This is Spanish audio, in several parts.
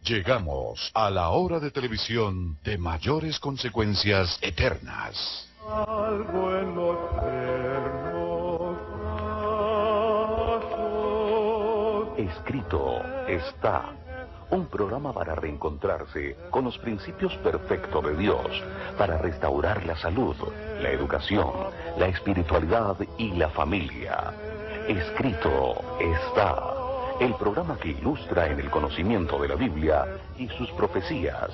Llegamos a la hora de televisión de mayores consecuencias eternas. Algo en los eternos brazos. Escrito está. Un programa para reencontrarse con los principios perfectos de Dios, para restaurar la salud, la educación, la espiritualidad y la familia. Escrito está. El programa que ilustra en el conocimiento de la Biblia y sus profecías.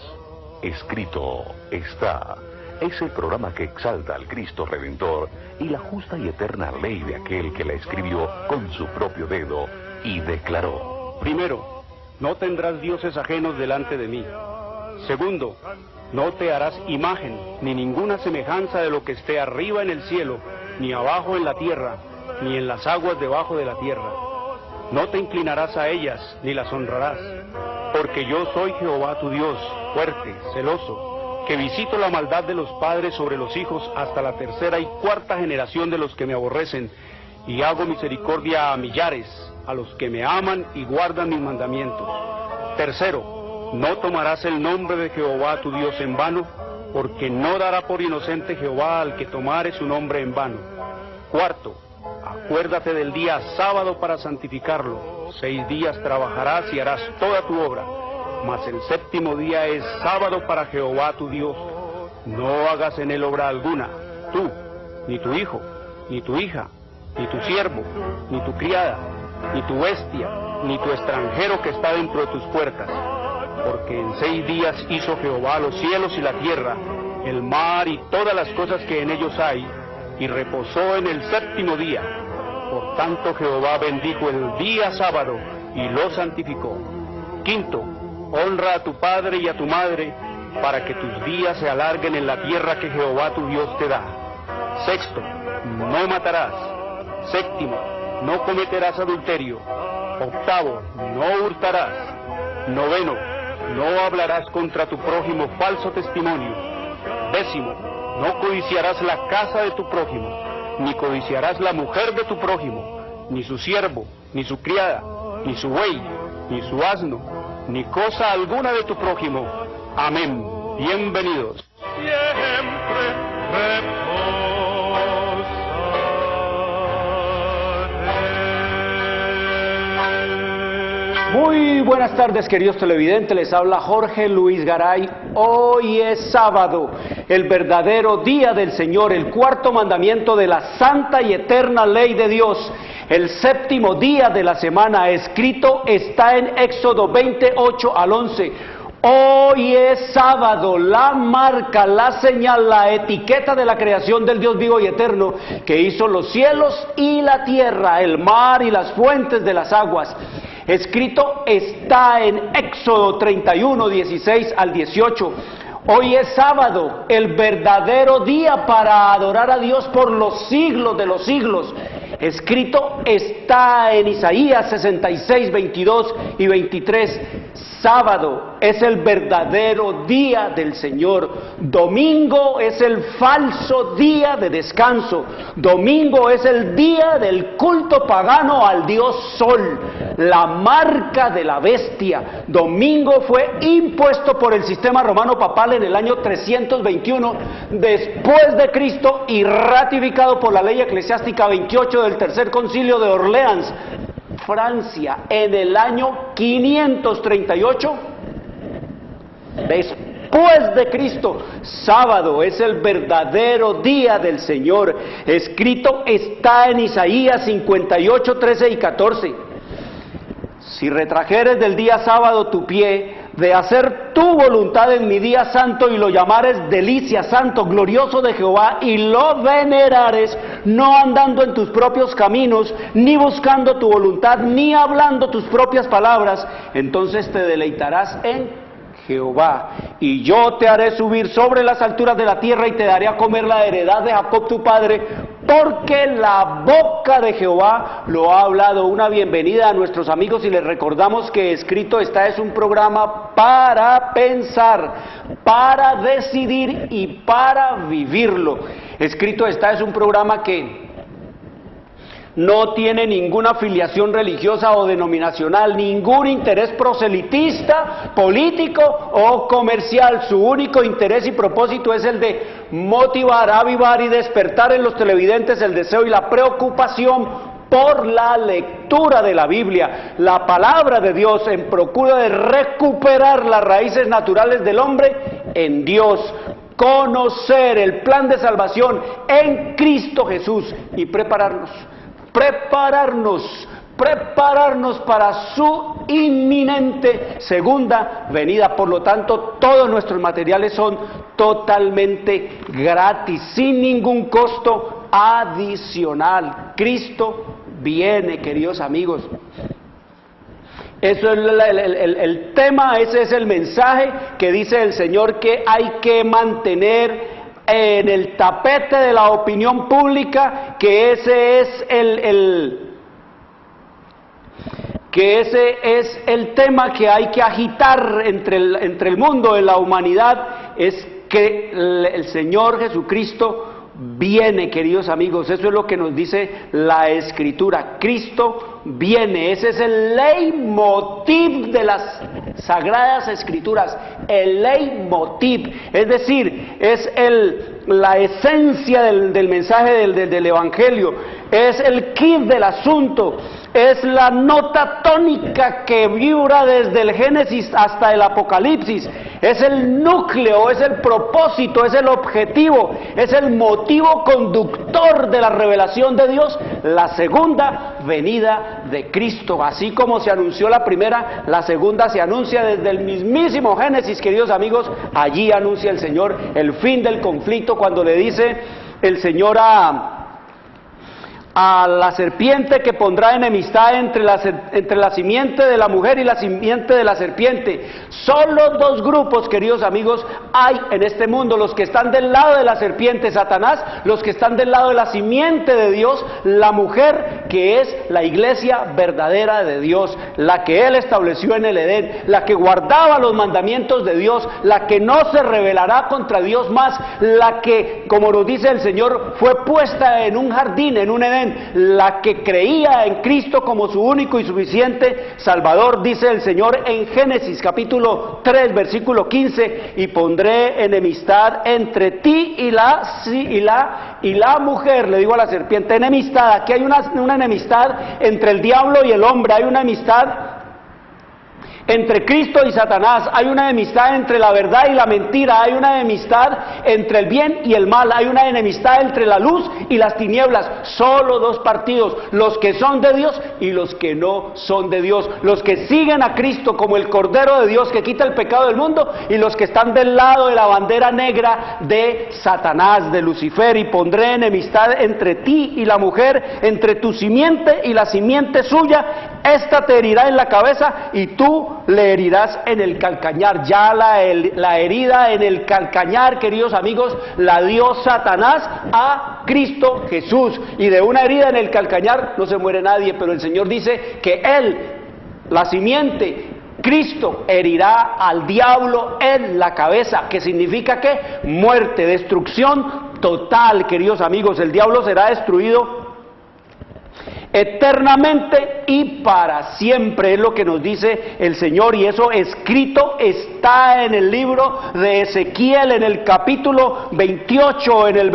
Escrito está. Es el programa que exalta al Cristo Redentor y la justa y eterna ley de aquel que la escribió con su propio dedo y declaró. Primero, no tendrás dioses ajenos delante de mí. Segundo, no te harás imagen ni ninguna semejanza de lo que esté arriba en el cielo, ni abajo en la tierra, ni en las aguas debajo de la tierra. No te inclinarás a ellas, ni las honrarás, porque yo soy Jehová tu Dios, fuerte, celoso, que visito la maldad de los padres sobre los hijos hasta la tercera y cuarta generación de los que me aborrecen, y hago misericordia a millares, a los que me aman y guardan mis mandamientos. Tercero, no tomarás el nombre de Jehová tu Dios en vano, porque no dará por inocente Jehová al que tomare su nombre en vano. Cuarto, acuérdate del día sábado para santificarlo. 6 días trabajarás y harás toda tu obra, mas el séptimo día es sábado para Jehová tu Dios. No hagas en él obra alguna, tú, ni tu hijo, ni tu hija, ni tu siervo, ni tu criada, ni tu bestia, ni tu extranjero que está dentro de tus puertas. Porque en 6 días hizo Jehová los cielos y la tierra, el mar y todas las cosas que en ellos hay, y reposó en el séptimo día. Por tanto Jehová bendijo el día sábado y lo santificó. Quinto, honra a tu padre y a tu madre, para que tus días se alarguen en la tierra que Jehová tu Dios te da. Sexto, no matarás. Séptimo, no cometerás adulterio. Octavo, no hurtarás. Noveno, no hablarás contra tu prójimo falso testimonio. Décimo, no codiciarás la casa de tu prójimo, ni codiciarás la mujer de tu prójimo, ni su siervo, ni su criada, ni su buey, ni su asno, ni cosa alguna de tu prójimo. Amén. Bienvenidos. Siempre Muy buenas tardes, queridos televidentes, les habla Jorge Luis Garay. Hoy es sábado, el verdadero día del Señor, el cuarto mandamiento de la santa y eterna ley de Dios, el séptimo día de la semana. Escrito está en Éxodo 28 al 11. Hoy es sábado, la marca, la señal, la etiqueta de la creación del Dios vivo y eterno, que hizo los cielos y la tierra, el mar y las fuentes de las aguas. Escrito está en Éxodo 31, 16 al 18. Hoy es sábado, el verdadero día para adorar a Dios por los siglos de los siglos. Escrito está en Isaías 66, 22 y 23. Sábado es el verdadero día del Señor. Domingo es el falso día de descanso. Domingo es el día del culto pagano al dios Sol, la marca de la bestia. Domingo fue impuesto por el sistema romano papal en el año 321 después de Cristo y ratificado por la ley eclesiástica 28 del Tercer Concilio de Orleans, Francia, en el año 538 después de Cristo. Sábado es el verdadero día del Señor. Escrito está en Isaías 58, 13 y 14. Si retrajeres del día sábado tu pie, de hacer tu voluntad en mi día santo, y lo llamares delicia, santo, glorioso de Jehová, y lo venerares, no andando en tus propios caminos, ni buscando tu voluntad, ni hablando tus propias palabras, entonces te deleitarás en Jehová, y yo te haré subir sobre las alturas de la tierra, y te daré a comer la heredad de Jacob tu padre, porque la boca de Jehová lo ha hablado. Una bienvenida a nuestros amigos, y les recordamos que Escrito está es un programa para pensar, para decidir y para vivirlo. Escrito está es un programa que no tiene ninguna afiliación religiosa o denominacional, ningún interés proselitista, político o comercial. Su único interés y propósito es el de motivar, avivar y despertar en los televidentes el deseo y la preocupación por la lectura de la Biblia, la palabra de Dios, en procura de recuperar las raíces naturales del hombre en Dios, conocer el plan de salvación en Cristo Jesús y prepararnos para su inminente segunda venida. Por lo tanto, todos nuestros materiales son totalmente gratis, sin ningún costo adicional. Cristo viene, queridos amigos. Eso es el tema, ese es el mensaje que dice el Señor que hay que mantener en el tapete de la opinión pública, que ese es el tema que hay que agitar entre el mundo, en la humanidad, es que el Señor Jesucristo viene, queridos amigos. Eso es lo que nos dice la Escritura. Cristo viene. Ese es el leitmotiv de las Sagradas Escrituras, el leitmotiv, es decir, es la esencia del mensaje del Evangelio, es el kit del asunto, es la nota tónica que vibra desde el Génesis hasta el Apocalipsis, es el núcleo, es el propósito, es el objetivo, es el motivo conductor de la revelación de Dios, la segunda venida de Cristo. Así como se anunció la primera, la segunda se anuncia desde el mismísimo Génesis, queridos amigos. Allí anuncia el Señor el fin del conflicto, cuando le dice el Señor a la serpiente que pondrá enemistad entre la simiente de la mujer y la simiente de la serpiente. Solo dos grupos, queridos amigos, hay en este mundo: los que están del lado de la serpiente, Satanás; los que están del lado de la simiente de Dios, la mujer, que es la iglesia verdadera de Dios, la que Él estableció en el Edén, la que guardaba los mandamientos de Dios, la que no se rebelará contra Dios más, la que, como nos dice el Señor, fue puesta en un jardín, en un Edén, la que creía en Cristo como su único y suficiente Salvador. Dice el Señor en Génesis capítulo 3 versículo 15: y pondré enemistad entre ti y la mujer. Le digo a la serpiente, enemistad. Aquí hay una enemistad entre el diablo y el hombre, hay una enemistad entre Cristo y Satanás, hay una enemistad entre la verdad y la mentira, hay una enemistad entre el bien y el mal, hay una enemistad entre la luz y las tinieblas. Solo dos partidos: los que son de Dios y los que no son de Dios, los que siguen a Cristo como el Cordero de Dios que quita el pecado del mundo, y los que están del lado de la bandera negra de Satanás, de Lucifer. Y pondré enemistad entre ti y la mujer, entre tu simiente y la simiente suya. Esta te herirá en la cabeza y tú le herirás en el calcañar. Ya la herida en el calcañar, queridos amigos, la dio Satanás a Cristo Jesús. Y de una herida en el calcañar no se muere nadie, pero el Señor dice que Él, la simiente, Cristo, herirá al diablo en la cabeza, que significa que muerte, destrucción total, queridos amigos. El diablo será destruido eternamente y para siempre, es lo que nos dice el Señor, y eso escrito está en el libro de Ezequiel, en el capítulo 28, en el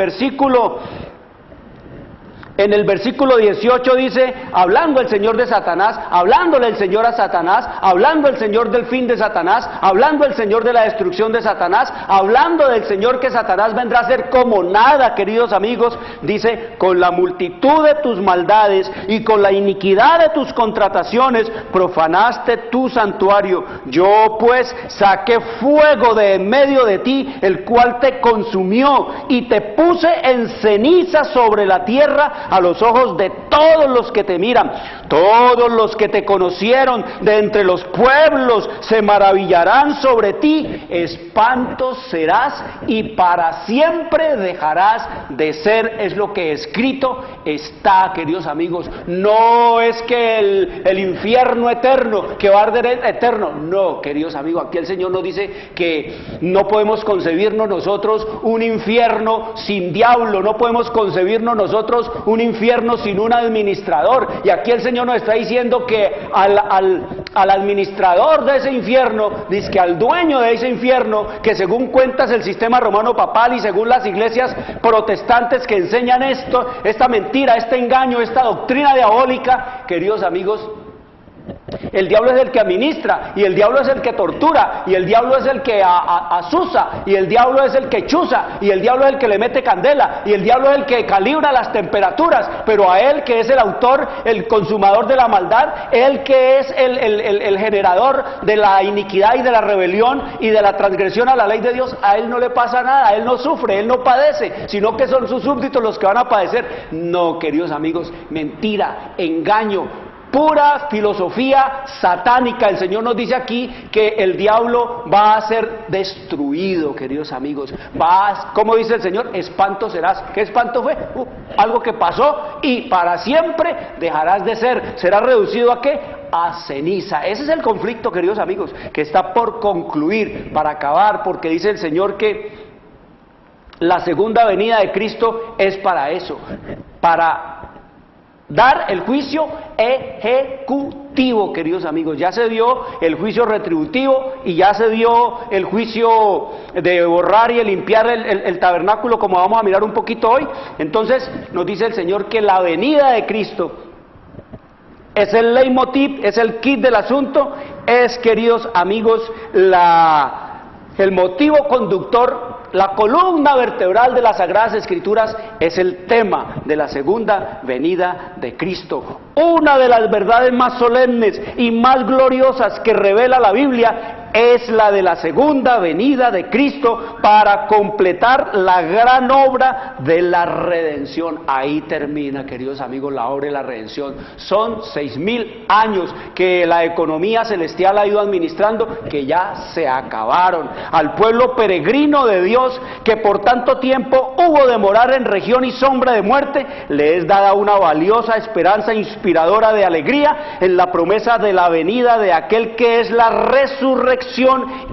versículo 18 dice, hablando el Señor de Satanás, hablándole el Señor a Satanás, hablando el Señor del fin de Satanás, hablando el Señor de la destrucción de Satanás, hablando del Señor que Satanás vendrá a ser como nada, queridos amigos. Dice, con la multitud de tus maldades y con la iniquidad de tus contrataciones profanaste tu santuario. Yo pues saqué fuego de en medio de ti, el cual te consumió, y te puse en ceniza sobre la tierra a los ojos de todos los que te miran. Todos los que te conocieron de entre los pueblos se maravillarán sobre ti. Espanto serás y para siempre dejarás de ser. Es lo que escrito está, queridos amigos. No es que el infierno eterno, que va a arder eterno. No, queridos amigos, aquí el Señor nos dice que no podemos concebirnos nosotros un infierno sin diablo. No podemos concebirnos nosotros un un infierno sin un administrador. Y aquí el Señor nos está diciendo que al administrador de ese infierno, dice que al dueño de ese infierno, que según cuentas el sistema romano papal y según las iglesias protestantes que enseñan esto, esta mentira, este engaño, esta doctrina diabólica, queridos amigos, el diablo es el que administra, y el diablo es el que tortura, y el diablo es el que asusa, y el diablo es el que chuza, y el diablo es el que le mete candela, y el diablo es el que calibra las temperaturas. Pero a él, que es el autor, el consumador de la maldad, él que es el generador de la iniquidad y de la rebelión y de la transgresión a la ley de Dios, a él no le pasa nada, a él no sufre, él no padece, sino que son sus súbditos los que van a padecer. No, queridos amigos, mentira, engaño, pura filosofía satánica. El Señor nos dice aquí que el diablo va a ser destruido, queridos amigos. ¿Cómo dice el Señor? Espanto serás. ¿Qué espanto fue? Algo que pasó y para siempre dejarás de ser. ¿Será reducido a qué? A ceniza. Ese es el conflicto, queridos amigos, que está por concluir, para acabar, porque dice el Señor que la segunda venida de Cristo es para eso, para dar el juicio ejecutivo, queridos amigos. Ya se dio el juicio retributivo y ya se dio el juicio de borrar y limpiar el tabernáculo, como vamos a mirar un poquito hoy. Entonces nos dice el Señor que la venida de Cristo es el leitmotiv, es el kit del asunto, es, queridos amigos, el motivo conductor, la columna vertebral de las Sagradas Escrituras, es el tema de la segunda venida de Cristo. Una de las verdades más solemnes y más gloriosas que revela la Biblia es la de la segunda venida de Cristo para completar la gran obra de la redención. Ahí termina, queridos amigos, la obra de la redención. Son 6,000 años que la economía celestial ha ido administrando, que ya se acabaron. Al pueblo peregrino de Dios, que por tanto tiempo hubo de morar en región y sombra de muerte, le es dada una valiosa esperanza inspiradora de alegría en la promesa de la venida de aquel que es la resurrección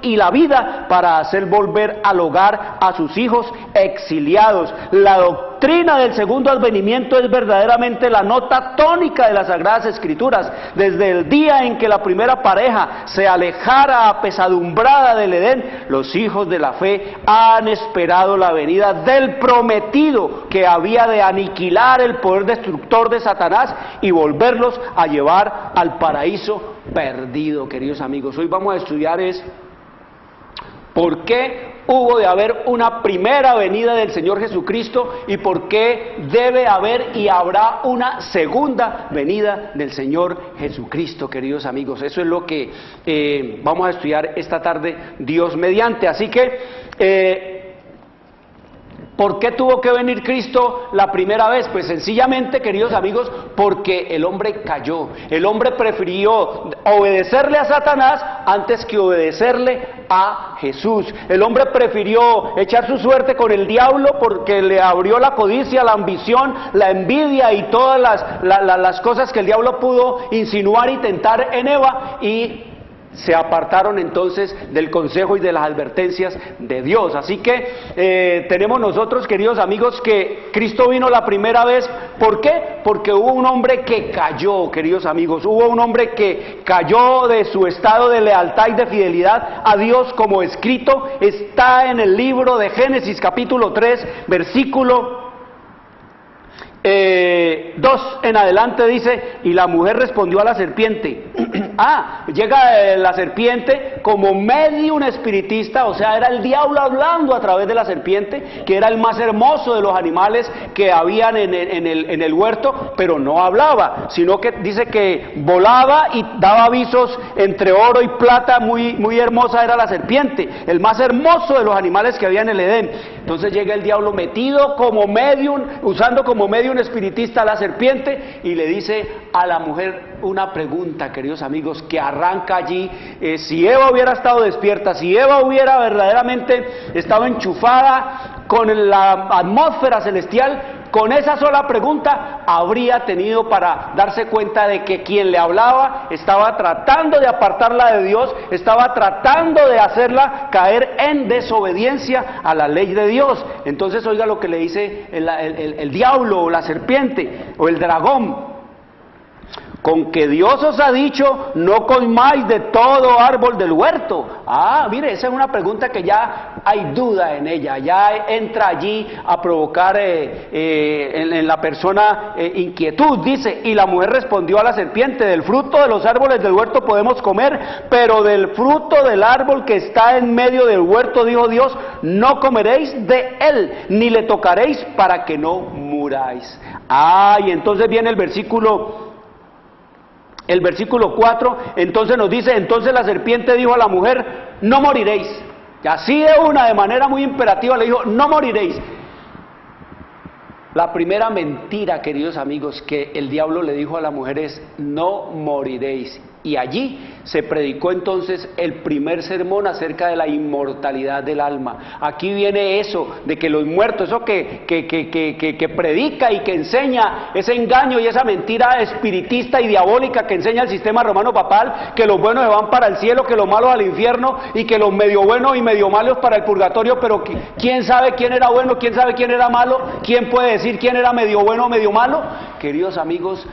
y la vida, para hacer volver al hogar a sus hijos exiliados. La doctrina del segundo advenimiento es verdaderamente la nota tónica de las Sagradas Escrituras. Desde el día en que la primera pareja se alejara apesadumbrada del Edén, los hijos de la fe han esperado la venida del prometido, que había de aniquilar el poder destructor de Satanás y volverlos a llevar al paraíso perdido. Queridos amigos, hoy vamos a estudiar por qué hubo de haber una primera venida del Señor Jesucristo y por qué debe haber y habrá una segunda venida del Señor Jesucristo, queridos amigos. Eso es lo que vamos a estudiar esta tarde, Dios mediante. Así que ¿por qué tuvo que venir Cristo la primera vez? Pues sencillamente, queridos amigos, porque el hombre cayó. El hombre prefirió obedecerle a Satanás antes que obedecerle a Jesús. El hombre prefirió echar su suerte con el diablo porque le abrió la codicia, la ambición, la envidia y todas las cosas que el diablo pudo insinuar y tentar en Eva, y se apartaron entonces del consejo y de las advertencias de Dios. Así que tenemos nosotros, queridos amigos, que Cristo vino la primera vez. ¿Por qué? Porque hubo un hombre que cayó, queridos amigos. Hubo un hombre que cayó de su estado de lealtad y de fidelidad a Dios, como escrito está en el libro de Génesis capítulo 3, versículo 2 en adelante. Dice: y la mujer respondió a la serpiente. Llega la serpiente como medium espiritista, o sea, era el diablo hablando a través de la serpiente, que era el más hermoso de los animales que habían en el huerto, pero no hablaba, sino que dice que volaba y daba avisos entre oro y plata. Muy hermosa era la serpiente, el más hermoso de los animales que había en el Edén. Entonces llega el diablo metido como medium, usando como medium espiritista a la serpiente, y le dice a la mujer una pregunta, queridos amigos, que arranca allí. Si Eva hubiera estado despierta, si Eva hubiera verdaderamente estado enchufada con la atmósfera celestial, con esa sola pregunta habría tenido para darse cuenta de que quien le hablaba estaba tratando de apartarla de Dios, estaba tratando de hacerla caer en desobediencia a la ley de Dios. Entonces oiga lo que le dice el diablo o la serpiente o el dragón: con que Dios os ha dicho, no comáis de todo árbol del huerto. Mire, esa es una pregunta que ya hay duda en ella, ya entra allí a provocar en la persona inquietud. Dice: y la mujer respondió a la serpiente, del fruto de los árboles del huerto podemos comer, pero del fruto del árbol que está en medio del huerto, dijo Dios, no comeréis de él, ni le tocaréis para que no muráis. Y entonces viene el versículo 4, entonces nos dice: entonces la serpiente dijo a la mujer, no moriréis. Y así de manera muy imperativa le dijo, no moriréis. La primera mentira, queridos amigos, que el diablo le dijo a la mujer es, no moriréis. Y allí se predicó entonces el primer sermón acerca de la inmortalidad del alma. Aquí viene eso de que los muertos, eso que predica y que enseña, ese engaño y esa mentira espiritista y diabólica que enseña el sistema romano papal, que los buenos se van para el cielo, que los malos al infierno y que los medio buenos y medio malos para el purgatorio. Pero ¿quién sabe quién era bueno, quién sabe quién era malo? ¿Quién puede decir quién era medio bueno o medio malo? Queridos amigos,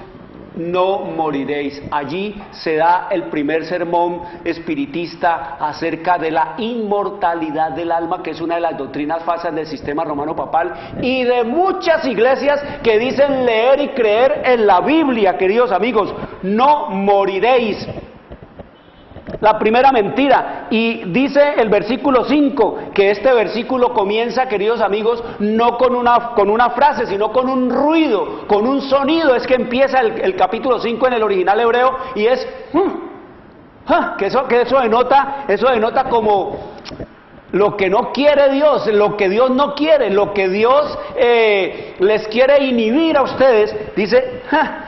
no moriréis. Allí se da el primer sermón espiritista acerca de la inmortalidad del alma, que es una de las doctrinas falsas del sistema romano papal y de muchas iglesias que dicen leer y creer en la Biblia. Queridos amigos, no moriréis. La primera mentira. Y dice el versículo 5, que este versículo comienza, queridos amigos, no con una frase, sino con un ruido, con un sonido. Es que empieza el capítulo 5 en el original hebreo y es que eso denota como lo que no quiere Dios, lo que Dios no quiere, lo que Dios les quiere inhibir a ustedes. Dice,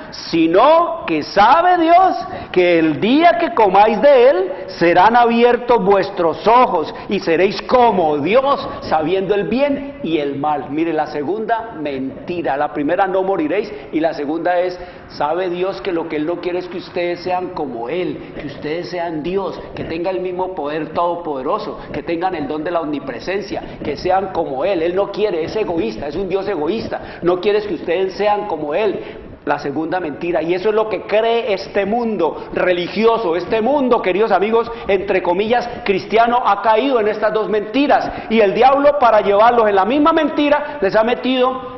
sino que sabe Dios que el día que comáis de él serán abiertos vuestros ojos y seréis como Dios, sabiendo el bien y el mal. Mire, la segunda mentira. La primera, no moriréis, y la segunda es, sabe Dios que lo que él no quiere es que ustedes sean como él, que ustedes sean Dios, que tengan el mismo poder todopoderoso, que tengan el don de la omnipresencia, que sean como él. Él no quiere, es egoísta, es un Dios egoísta, no quiere que ustedes sean como él. La segunda mentira, y eso es lo que cree este mundo religioso, este mundo, queridos amigos, entre comillas, cristiano, ha caído en estas dos mentiras, y el diablo, para llevarlos en la misma mentira, les ha metido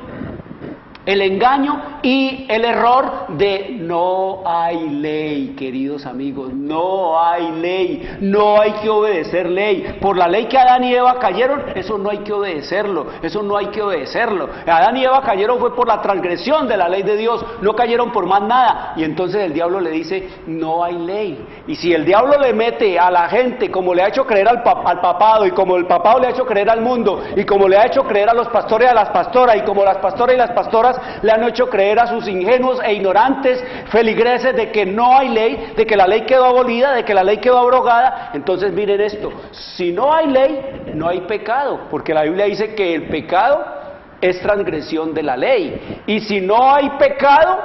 el engaño y el error de no hay ley. Queridos amigos, no hay ley, no hay que obedecer ley. Por la ley que Adán y Eva cayeron, eso no hay que obedecerlo, eso no hay que obedecerlo. Adán y Eva cayeron fue por la transgresión de la ley de Dios, no cayeron por más nada. Y entonces el diablo le dice, no hay ley. Y si el diablo le mete a la gente, como le ha hecho creer al papado, y como el papado le ha hecho creer al mundo, y como le ha hecho creer a los pastores y a las pastoras, y como las pastoras y las pastoras le han hecho creer a sus ingenuos e ignorantes feligreses de que no hay ley, de que la ley quedó abolida, de que la ley quedó abrogada. Entonces miren esto, si no hay ley, no hay pecado, porque la Biblia dice que el pecado es transgresión de la ley. Y si no hay pecado,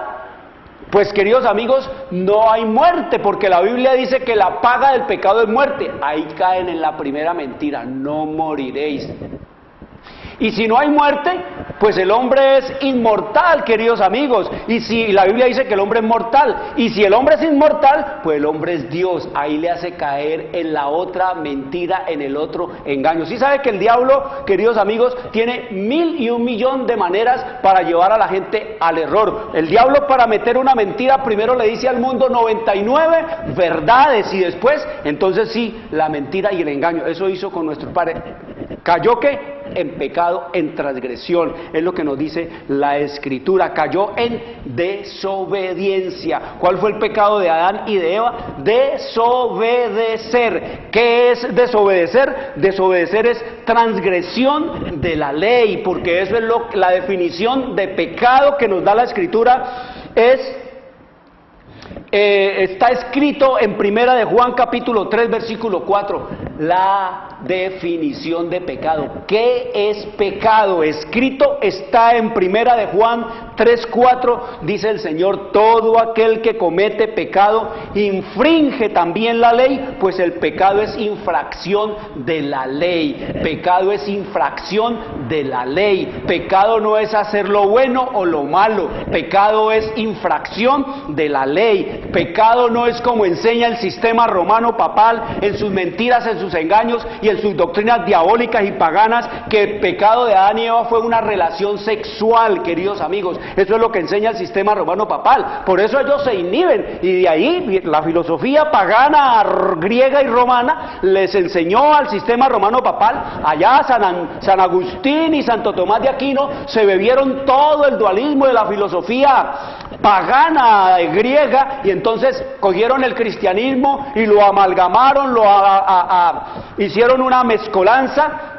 pues queridos amigos, no hay muerte, porque la Biblia dice que la paga del pecado es muerte. Ahí caen en la primera mentira, no moriréis. Y si no hay muerte, pues el hombre es inmortal, queridos amigos. Y si la Biblia dice que el hombre es mortal, y si el hombre es inmortal, pues el hombre es Dios. Ahí le hace caer en la otra mentira, en el otro engaño. ¿Sí sabe que el diablo, queridos amigos, tiene 1.000.000 de maneras para llevar a la gente al error? El diablo, para meter una mentira, primero le dice al mundo 99 verdades, y después, entonces sí, la mentira y el engaño. Eso hizo con nuestro padre. ¿Cayó qué? En pecado, en transgresión, es lo que nos dice la Escritura. Cayó en desobediencia. ¿Cuál fue el pecado de Adán y de Eva? Desobedecer. ¿Qué es desobedecer? Desobedecer es transgresión de la ley, porque eso es la definición de pecado que nos da la Escritura. Está escrito en Primera de Juan capítulo 3 versículo 4. la definición de pecado. ¿Qué es pecado? Escrito está en Primera de Juan 3:4, dice el Señor: todo aquel que comete pecado infringe también la ley, pues el pecado es infracción de la ley. Pecado es infracción de la ley. Pecado no es hacer lo bueno o lo malo. Pecado es infracción de la ley. Pecado no es como enseña el sistema romano papal en sus mentiras, en sus engaños y en sus doctrinas diabólicas y paganas, que el pecado de Adán y Eva fue una relación sexual, queridos amigos. Eso es lo que enseña el sistema romano papal. Por eso ellos se inhiben, y de ahí la filosofía pagana, griega y romana les enseñó al sistema romano papal. Allá San Agustín y Santo Tomás de Aquino se bebieron todo el dualismo de la filosofía pagana griega, y entonces cogieron el cristianismo y lo amalgamaron, hicieron una mezcolanza,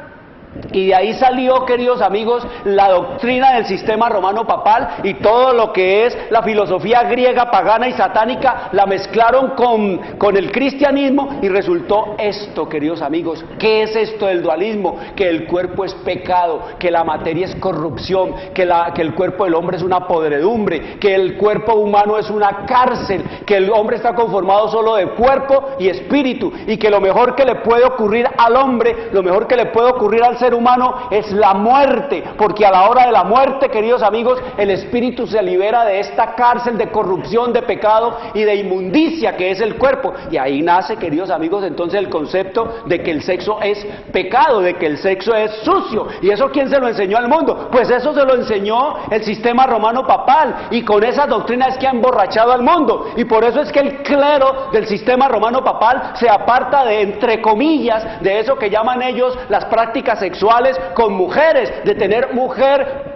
y de ahí salió, queridos amigos, la doctrina del sistema romano papal, y todo lo que es la filosofía griega, pagana y satánica la mezclaron con el cristianismo, y resultó esto, queridos amigos. ¿Qué es esto del dualismo? Que el cuerpo es pecado, que la materia es corrupción, que el cuerpo del hombre es una podredumbre, que el cuerpo humano es una cárcel, que el hombre está conformado solo de cuerpo y espíritu, y que lo mejor que le puede ocurrir al hombre, lo mejor que le puede ocurrir al ser humano es la muerte, porque a la hora de la muerte, queridos amigos, el espíritu se libera de esta cárcel de corrupción, de pecado y de inmundicia que es el cuerpo, y ahí nace, queridos amigos, entonces el concepto de que el sexo es pecado, de que el sexo es sucio. ¿Y eso quién se lo enseñó al mundo? Pues eso se lo enseñó el sistema romano papal, y con esa doctrina es que ha emborrachado al mundo, y por eso es que el clero del sistema romano papal se aparta de, entre comillas, de eso que llaman ellos las prácticas sexuales con mujeres, de tener mujer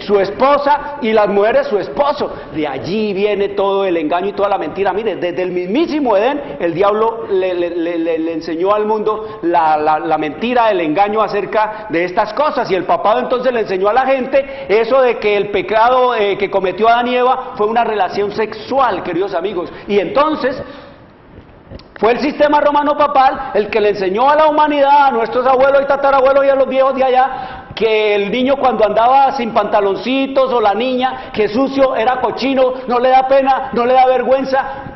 su esposa y las mujeres su esposo. De allí viene todo el engaño y toda la mentira. Mire, desde el mismísimo Edén el diablo le enseñó al mundo la mentira, el engaño acerca de estas cosas, y el papado entonces le enseñó a la gente eso de que el pecado que cometió Adán y Eva fue una relación sexual, queridos amigos. Y entonces fue el sistema romano papal el que le enseñó a la humanidad, a nuestros abuelos y tatarabuelos y a los viejos de allá, que el niño cuando andaba sin pantaloncitos, o la niña, que sucio, era cochino, no le da pena, no le da vergüenza.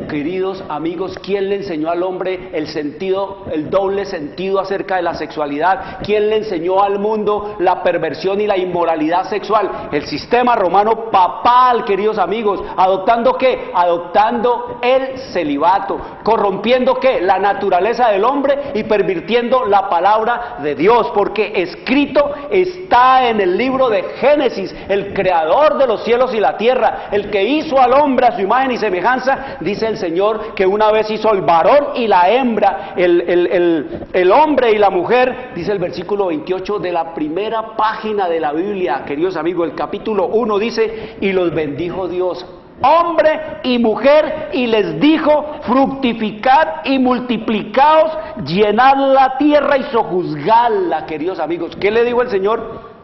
Queridos amigos, ¿quién le enseñó al hombre el sentido, el doble sentido acerca de la sexualidad? ¿Quién le enseñó al mundo la perversión y la inmoralidad sexual? El sistema romano papal, queridos amigos. ¿Adoptando qué? Adoptando el celibato, corrompiendo ¿qué? La naturaleza del hombre y pervirtiendo la palabra de Dios, porque escrito está en el libro de Génesis: el creador de los cielos y la tierra, el que hizo al hombre a su imagen y semejanza, dice el Señor que una vez hizo el varón y la hembra, el hombre y la mujer, dice el versículo 28 de la primera página de la Biblia, queridos amigos. El capítulo 1 dice: y los bendijo Dios, hombre y mujer, y les dijo: fructificad y multiplicaos, llenad la tierra y sojuzgadla. Queridos amigos, ¿qué le dijo el Señor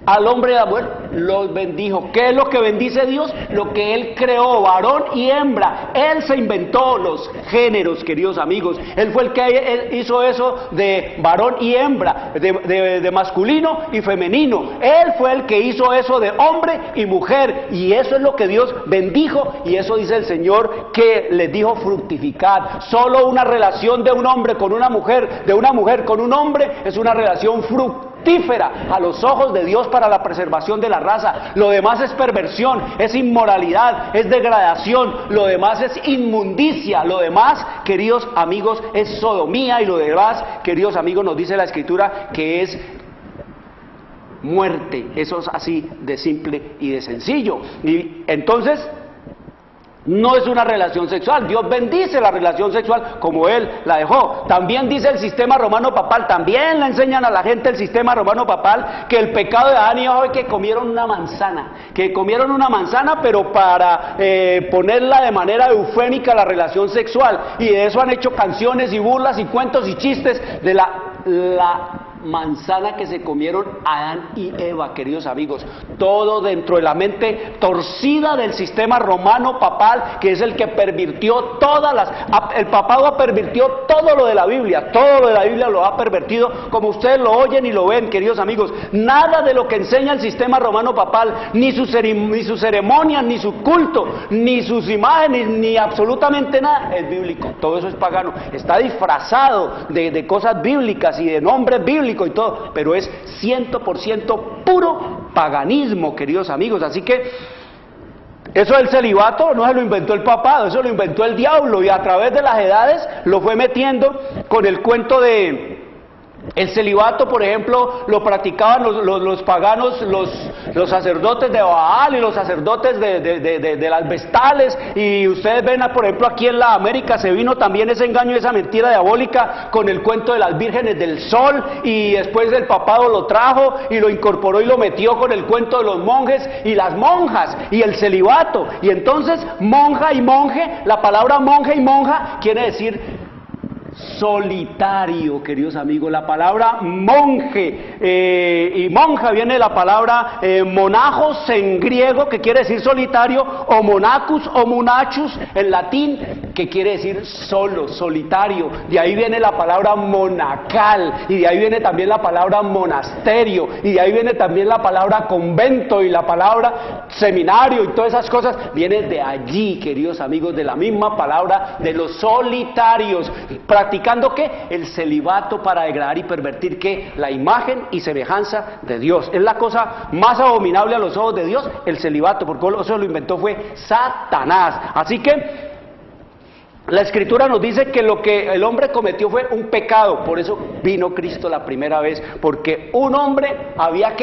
al hombre y a la mujer? Los bendijo. ¿Qué es lo que bendice Dios? Lo que Él creó, varón y hembra. Él se inventó los géneros, queridos amigos. Él fue el que hizo eso de varón y hembra, de masculino y femenino. Él fue el que hizo eso de hombre y mujer, y eso es lo que Dios bendijo, y eso dice el Señor que les dijo: fructificad. Solo una relación de un hombre con una mujer, de una mujer con un hombre, es una relación fructífera a los ojos de Dios para la preservación de la raza. Lo demás es perversión, es inmoralidad, es degradación, lo demás es inmundicia, lo demás, queridos amigos, es sodomía, y lo demás, queridos amigos, nos dice la Escritura que es muerte. Eso es así de simple y de sencillo. Y entonces no es una relación sexual. Dios bendice la relación sexual como Él la dejó. También dice el sistema romano papal, también le enseñan a la gente el sistema romano papal, que el pecado de Adán y Eva fue que comieron una manzana, pero para ponerla de manera eufémica la relación sexual, y de eso han hecho canciones y burlas y cuentos y chistes de la manzana que se comieron Adán y Eva, queridos amigos. Todo dentro de la mente torcida del sistema romano papal, que es el que pervirtió el papado pervirtió todo lo de la Biblia, todo lo de la Biblia lo ha pervertido, como ustedes lo oyen y lo ven, queridos amigos. Nada de lo que enseña el sistema romano papal, ni sus ceremonias, ni su culto, ni sus imágenes, ni absolutamente nada, es bíblico. Todo eso es pagano, está disfrazado de cosas bíblicas y de nombres bíblicos y todo, pero es 100% puro paganismo, queridos amigos. Así que eso del celibato no se lo inventó el papado, eso lo inventó el diablo, y a través de las edades lo fue metiendo con el cuento de... El celibato, por ejemplo, lo practicaban los paganos, los sacerdotes de Baal y los sacerdotes de las vestales, y ustedes ven, por ejemplo, aquí en la América se vino también ese engaño y esa mentira diabólica con el cuento de las vírgenes del sol, y después el papado lo trajo y lo incorporó y lo metió con el cuento de los monjes y las monjas y el celibato. Y entonces monja y monje, la palabra monje y monja quiere decir solitario, queridos amigos. La palabra monje y monja viene de la palabra monajos en griego, que quiere decir solitario, o monacus o monachus en latín, que quiere decir solo, solitario. De ahí viene la palabra monacal, y de ahí viene también la palabra monasterio, y de ahí viene también la palabra convento y la palabra seminario, y todas esas cosas vienen de allí, queridos amigos, de la misma palabra de los solitarios. ¿Practicando qué? El celibato, para degradar y pervertir ¿qué? La imagen y semejanza de Dios. Es la cosa más abominable a los ojos de Dios, el celibato, porque eso lo inventó fue Satanás. Así que la Escritura nos dice que lo que el hombre cometió fue un pecado. Por eso vino Cristo la primera vez, porque un hombre había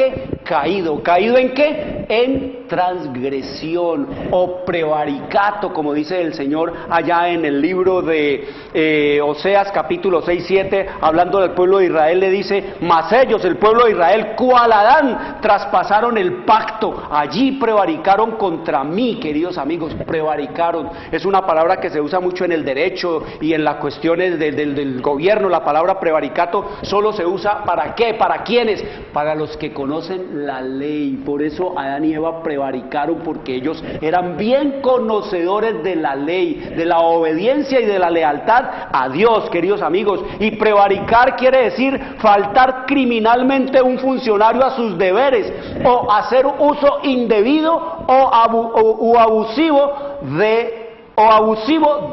caído. ¿Caído en qué? En transgresión o prevaricato, como dice el Señor allá en el libro de Oseas capítulo 6-7, hablando del pueblo de Israel, le dice: mas ellos, el pueblo de Israel, cual Adán, traspasaron el pacto, allí prevaricaron contra mí, queridos amigos. Prevaricaron es una palabra que se usa mucho en el derecho y en las cuestiones del gobierno. La palabra prevaricato solo se usa ¿para qué? ¿Para quiénes? Para los que conocen la ley. Por eso Adán y Eva prevaricaron, porque ellos eran bien conocedores de la ley, de la obediencia y de la lealtad a Dios, queridos amigos. Y prevaricar quiere decir faltar criminalmente un funcionario a sus deberes, o hacer uso indebido o abusivo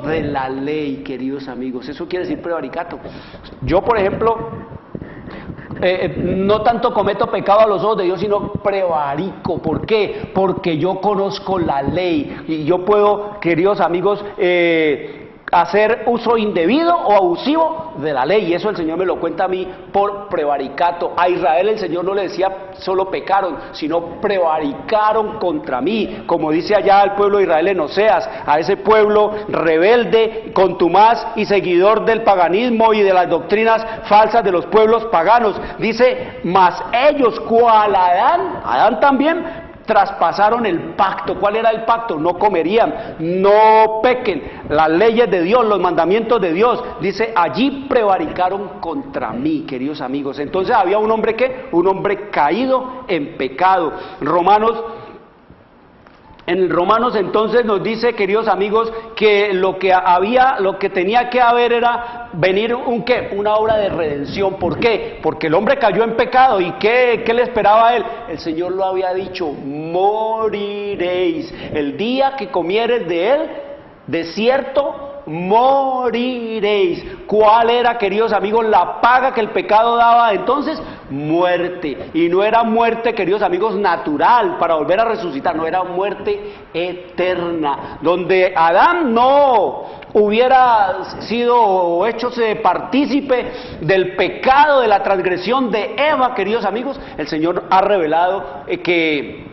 de la ley, queridos amigos. Eso quiere decir prevaricato. Yo, por ejemplo, no tanto cometo pecado a los ojos de Dios, sino prevarico. ¿Por qué? Porque yo conozco la ley y yo puedo, queridos amigos, hacer uso indebido o abusivo de la ley, y eso el Señor me lo cuenta a mí por prevaricato. A Israel el Señor no le decía solo pecaron, sino prevaricaron contra mí, como dice allá el pueblo de Israel en Oseas, a ese pueblo rebelde, contumaz y seguidor del paganismo y de las doctrinas falsas de los pueblos paganos. Dice: mas ellos, cual Adán también traspasaron el pacto. ¿Cuál era el pacto? No comerían, no pequen, las leyes de Dios, los mandamientos de Dios. Dice: allí prevaricaron contra mí, queridos amigos. Entonces había un hombre un hombre caído en pecado. En Romanos entonces nos dice, queridos amigos, que lo que tenía que haber era venir una obra de redención. ¿Por qué? Porque el hombre cayó en pecado. ¿Y qué le esperaba a él? El Señor lo había dicho: moriréis. El día que comieres de él, de cierto moriréis. ¿Cuál era, queridos amigos, la paga que el pecado daba entonces? Muerte. Y no era muerte, queridos amigos, natural para volver a resucitar, no, era muerte eterna, donde Adán no hubiera sido o hechose partícipe del pecado, de la transgresión de Eva. Queridos amigos, el Señor ha revelado que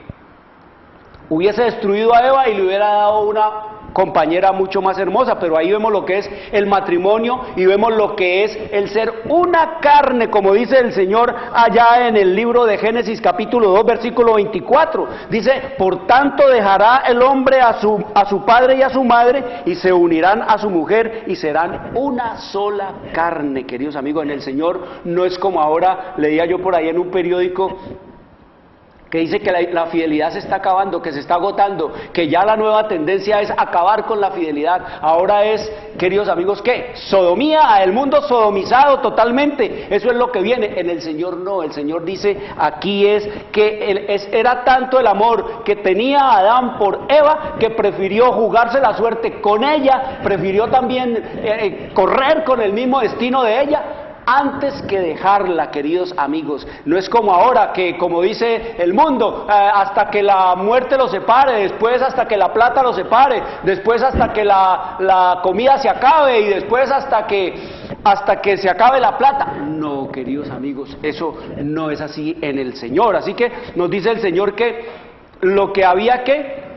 hubiese destruido a Eva y le hubiera dado una compañera mucho más hermosa, pero ahí vemos lo que es el matrimonio y vemos lo que es el ser una carne, como dice el Señor allá en el libro de Génesis capítulo 2 versículo 24. Dice: por tanto dejará el hombre a su padre y a su madre y se unirán a su mujer y serán una sola carne. Queridos amigos, en el Señor no es como ahora, leía yo por ahí en un periódico que dice que la fidelidad se está acabando, que se está agotando, que ya la nueva tendencia es acabar con la fidelidad. Ahora es, queridos amigos, ¿qué? Sodomía, el mundo sodomizado totalmente. Eso es lo que viene. En el Señor no. El Señor dice aquí es que era tanto el amor que tenía Adán por Eva que prefirió jugarse la suerte con ella, prefirió también correr con el mismo destino de ella, antes que dejarla, queridos amigos. No es como ahora que, como dice el mundo, hasta que la muerte los separe, después hasta que la plata los separe, después hasta que la comida se acabe y después hasta que se acabe la plata. No, queridos amigos, eso no es así en el Señor. Así que nos dice el Señor que lo que había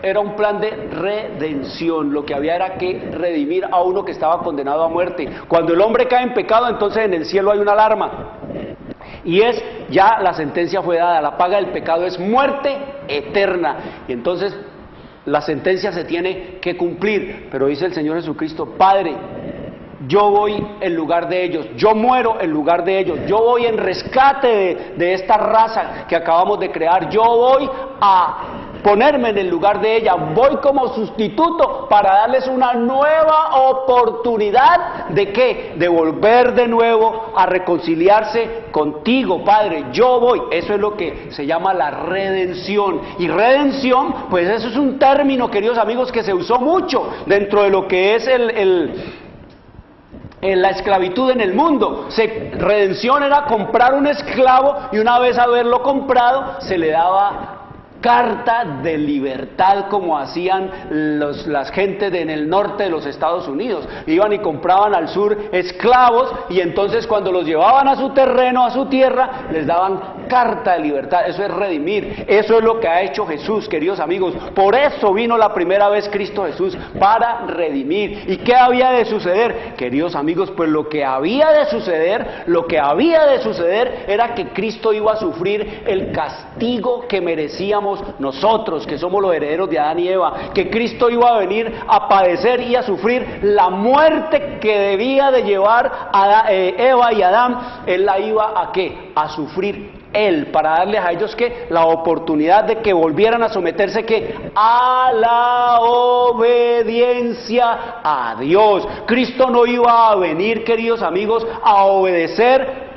era un plan de redención. Lo que había era que redimir a uno que estaba condenado a muerte. Cuando el hombre cae en pecado, entonces en el cielo hay una alarma. Y ya la sentencia fue dada. La paga del pecado es muerte eterna. Y entonces la sentencia se tiene que cumplir. Pero dice el Señor Jesucristo: Padre, yo voy en lugar de ellos, yo muero en lugar de ellos, yo voy en rescate de esta raza que acabamos de crear, yo voy a ponerme en el lugar de ella, voy como sustituto para darles una nueva oportunidad ¿de qué? De volver de nuevo a reconciliarse contigo, Padre. Yo voy. Eso es lo que se llama la redención. Y redención, pues eso es un término, queridos amigos, que se usó mucho dentro de lo que es la esclavitud en el mundo. Redención era comprar un esclavo y una vez haberlo comprado se le daba carta de libertad, como hacían las gentes en el norte de los Estados Unidos. Iban y compraban al sur esclavos y entonces cuando los llevaban a su terreno, a su tierra, les daban carta de libertad. Eso es redimir. Eso es lo que ha hecho Jesús, queridos amigos. Por eso vino la primera vez Cristo Jesús, para redimir. ¿Y qué había de suceder? Queridos amigos, pues lo que había de suceder era que Cristo iba a sufrir el castigo que merecíamos nosotros, que somos los herederos de Adán y Eva, que Cristo iba a venir a padecer y a sufrir la muerte que debía de llevar a Eva y Adán. Él la iba a ¿qué? A sufrir Él, para darles a ellos ¿qué? La oportunidad de que volvieran a someterse ¿qué? A la obediencia a Dios. Cristo no iba a venir, queridos amigos, a obedecer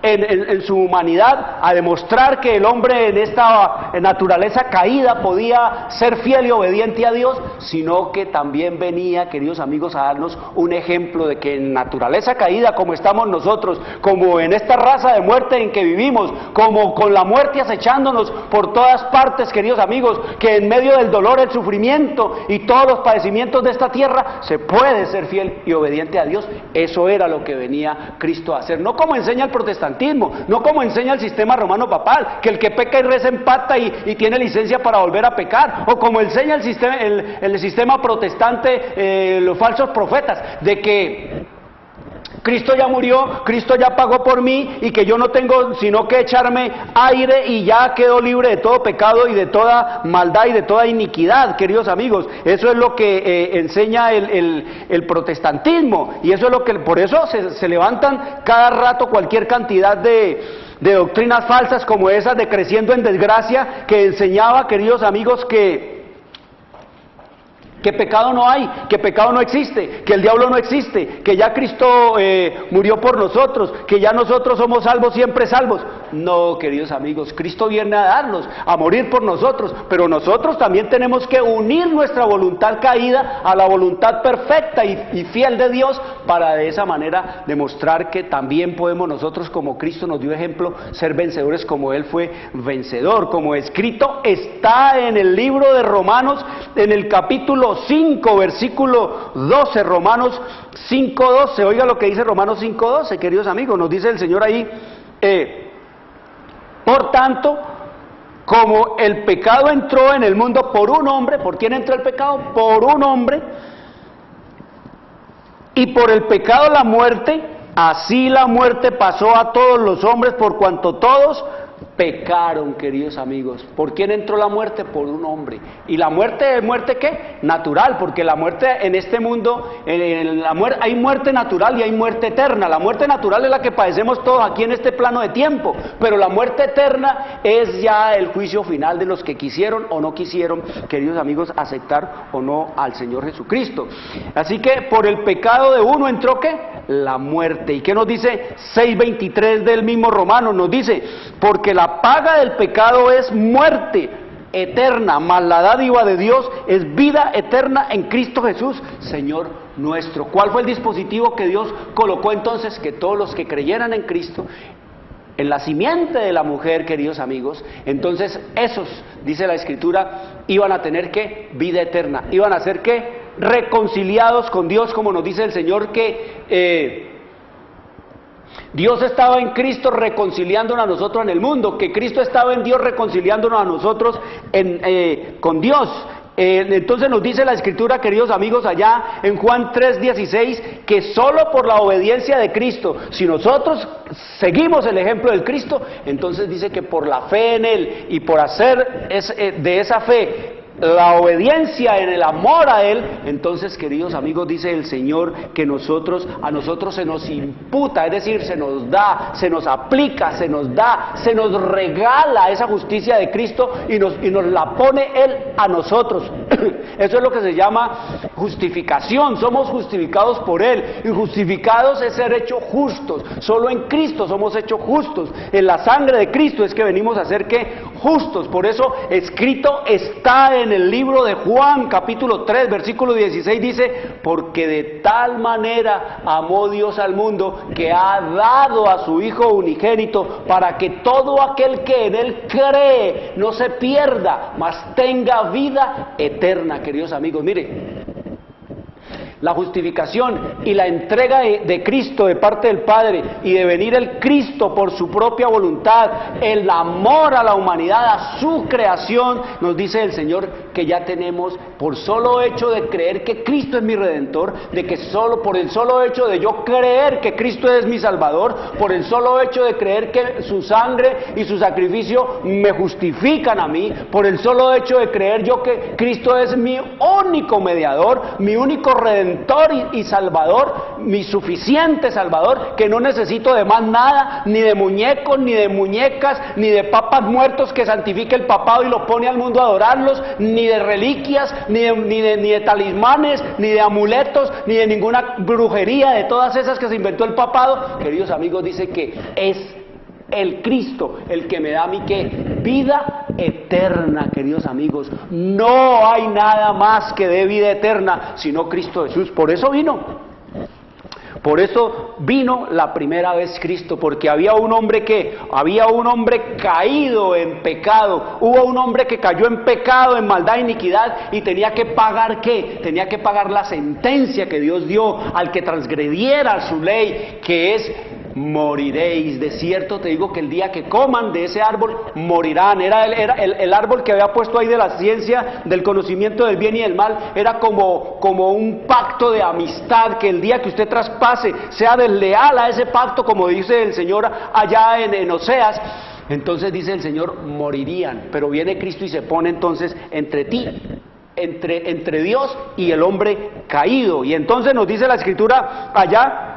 en su humanidad, a demostrar que el hombre en esta naturaleza caída podía ser fiel y obediente a Dios, sino que también venía, queridos amigos, a darnos un ejemplo de que en naturaleza caída como estamos nosotros, como en esta raza de muerte en que vivimos, como con la muerte acechándonos por todas partes, queridos amigos, que en medio del dolor, el sufrimiento y todos los padecimientos de esta tierra se puede ser fiel y obediente a Dios. Eso era lo que venía Cristo a hacer, no como enseña el protestantismo, no como enseña el sistema romano papal, que el que peca y reza empata y tiene licencia para volver a pecar, o como enseña el sistema protestante, los falsos profetas, de que Cristo ya murió, Cristo ya pagó por mí y que yo no tengo sino que echarme aire y ya quedo libre de todo pecado y de toda maldad y de toda iniquidad, queridos amigos. Eso es lo que enseña el protestantismo, y eso es lo que, por eso se levantan cada rato cualquier cantidad de doctrinas falsas como esas de Creciendo en Desgracia, que enseñaba, queridos amigos, que pecado no hay, que pecado no existe, que el diablo no existe, que ya Cristo murió por nosotros, que ya nosotros somos salvos, siempre salvos. No, queridos amigos, Cristo viene a darnos, a morir por nosotros, pero nosotros también tenemos que unir nuestra voluntad caída a la voluntad perfecta y fiel de Dios, para de esa manera demostrar que también podemos nosotros, como Cristo nos dio ejemplo, ser vencedores como Él fue vencedor, como escrito está en el libro de Romanos, en el capítulo 5, versículo 12, Romanos 5:12, oiga lo que dice Romanos 5:12, queridos amigos, nos dice el Señor ahí, por tanto, como el pecado entró en el mundo por un hombre, ¿por quién entró el pecado? Por un hombre, y por el pecado la muerte, así la muerte pasó a todos los hombres por cuanto todos pecaron, queridos amigos. ¿Por quién entró la muerte? Por un hombre. ¿Y la muerte, muerte qué? Natural, porque la muerte en este mundo, hay muerte natural y hay muerte eterna. La muerte natural es la que padecemos todos aquí en este plano de tiempo, pero la muerte eterna es ya el juicio final de los que quisieron o no quisieron, queridos amigos, aceptar o no al Señor Jesucristo. Así que por el pecado de uno entró ¿qué? La muerte. ¿Y qué nos dice 6:23 del mismo Romano? Nos dice, porque la paga del pecado es muerte eterna, mas la dádiva de Dios es vida eterna en Cristo Jesús, Señor nuestro. ¿Cuál fue el dispositivo que Dios colocó entonces? Que todos los que creyeran en Cristo, en la simiente de la mujer, queridos amigos, entonces esos, dice la Escritura, iban a tener ¿qué? Vida eterna. Iban a ser ¿qué? Reconciliados con Dios, como nos dice el Señor que Dios estaba en Cristo reconciliándonos a nosotros en el mundo, que Cristo estaba en Dios reconciliándonos a nosotros con Dios. Entonces nos dice la Escritura, queridos amigos, allá en Juan 3:16, que solo por la obediencia de Cristo, si nosotros seguimos el ejemplo del Cristo, entonces dice que por la fe en Él y por hacer de esa fe la obediencia en el amor a Él, entonces, queridos amigos, dice el Señor que a nosotros se nos imputa, es decir, se nos da, se nos aplica, se nos da, se nos regala esa justicia de Cristo y nos la pone Él a nosotros. Eso es lo que se llama justificación. Somos justificados por Él, y justificados es ser hechos justos. Solo en Cristo somos hechos justos. En la sangre de Cristo es que venimos a ser ¿qué? Justos. Por eso escrito está en el libro de Juan, capítulo 3, versículo 16, dice, porque de tal manera amó Dios al mundo, que ha dado a su Hijo unigénito, para que todo aquel que en Él cree no se pierda, mas tenga vida eterna. Queridos amigos, mire, la justificación y la entrega de Cristo de parte del Padre, y de venir el Cristo por su propia voluntad, el amor a la humanidad, a su creación, nos dice el Señor que ya tenemos, por solo hecho de creer que Cristo es mi Redentor, de que por el solo hecho de yo creer que Cristo es mi Salvador, por el solo hecho de creer que su sangre y su sacrificio me justifican a mí, por el solo hecho de creer yo que Cristo es mi único mediador, mi único Redentor y Salvador, mi suficiente Salvador, que no necesito de más nada, ni de muñecos, ni de muñecas, ni de papas muertos que santifique el papado y lo pone al mundo a adorarlos, ni de reliquias, ni de talismanes, ni de amuletos, ni de ninguna brujería de todas esas que se inventó el papado. Queridos amigos, dice que es el Cristo el que me da a mí ¿qué? Vida eterna, queridos amigos. No hay nada más que dé vida eterna sino Cristo Jesús. Por eso vino la primera vez Cristo, porque había un hombre caído en pecado, hubo un hombre que cayó en pecado, en maldad e iniquidad, y tenía que pagar ¿qué? Tenía que pagar la sentencia que Dios dio al que transgrediera su ley, que es moriréis. De cierto te digo que el día que coman de ese árbol morirán. Era el árbol que había puesto ahí de la ciencia, del conocimiento del bien y del mal. Era como un pacto de amistad, que el día que usted traspase, sea desleal a ese pacto, como dice el Señor allá en Oseas, entonces dice el Señor, morirían. Pero viene Cristo y se pone entonces entre ti, entre Dios y el hombre caído. Y entonces nos dice la Escritura allá,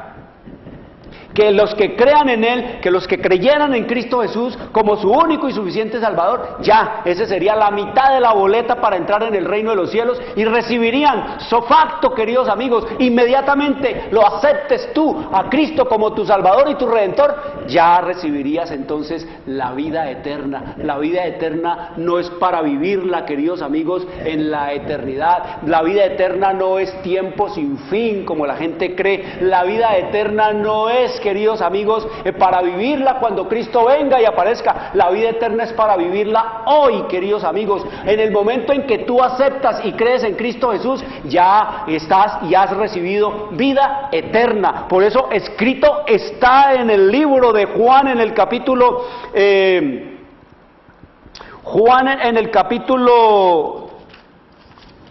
que los que crean en Él, que los que creyeran en Cristo Jesús como su único y suficiente Salvador, ya, ese sería la mitad de la boleta para entrar en el reino de los cielos, y recibirían, so facto, queridos amigos, inmediatamente lo aceptes tú a Cristo como tu Salvador y tu Redentor, ya recibirías entonces la vida eterna. La vida eterna no es para vivirla, queridos amigos, en la eternidad. La vida eterna no es tiempo sin fin, como la gente cree. La vida eterna no es, queridos amigos, para vivirla cuando Cristo venga y aparezca. La vida eterna es para vivirla hoy, queridos amigos. En el momento en que tú aceptas y crees en Cristo Jesús, ya estás y has recibido vida eterna. Por eso escrito está en el libro de Juan, en el capítulo Juan en el capítulo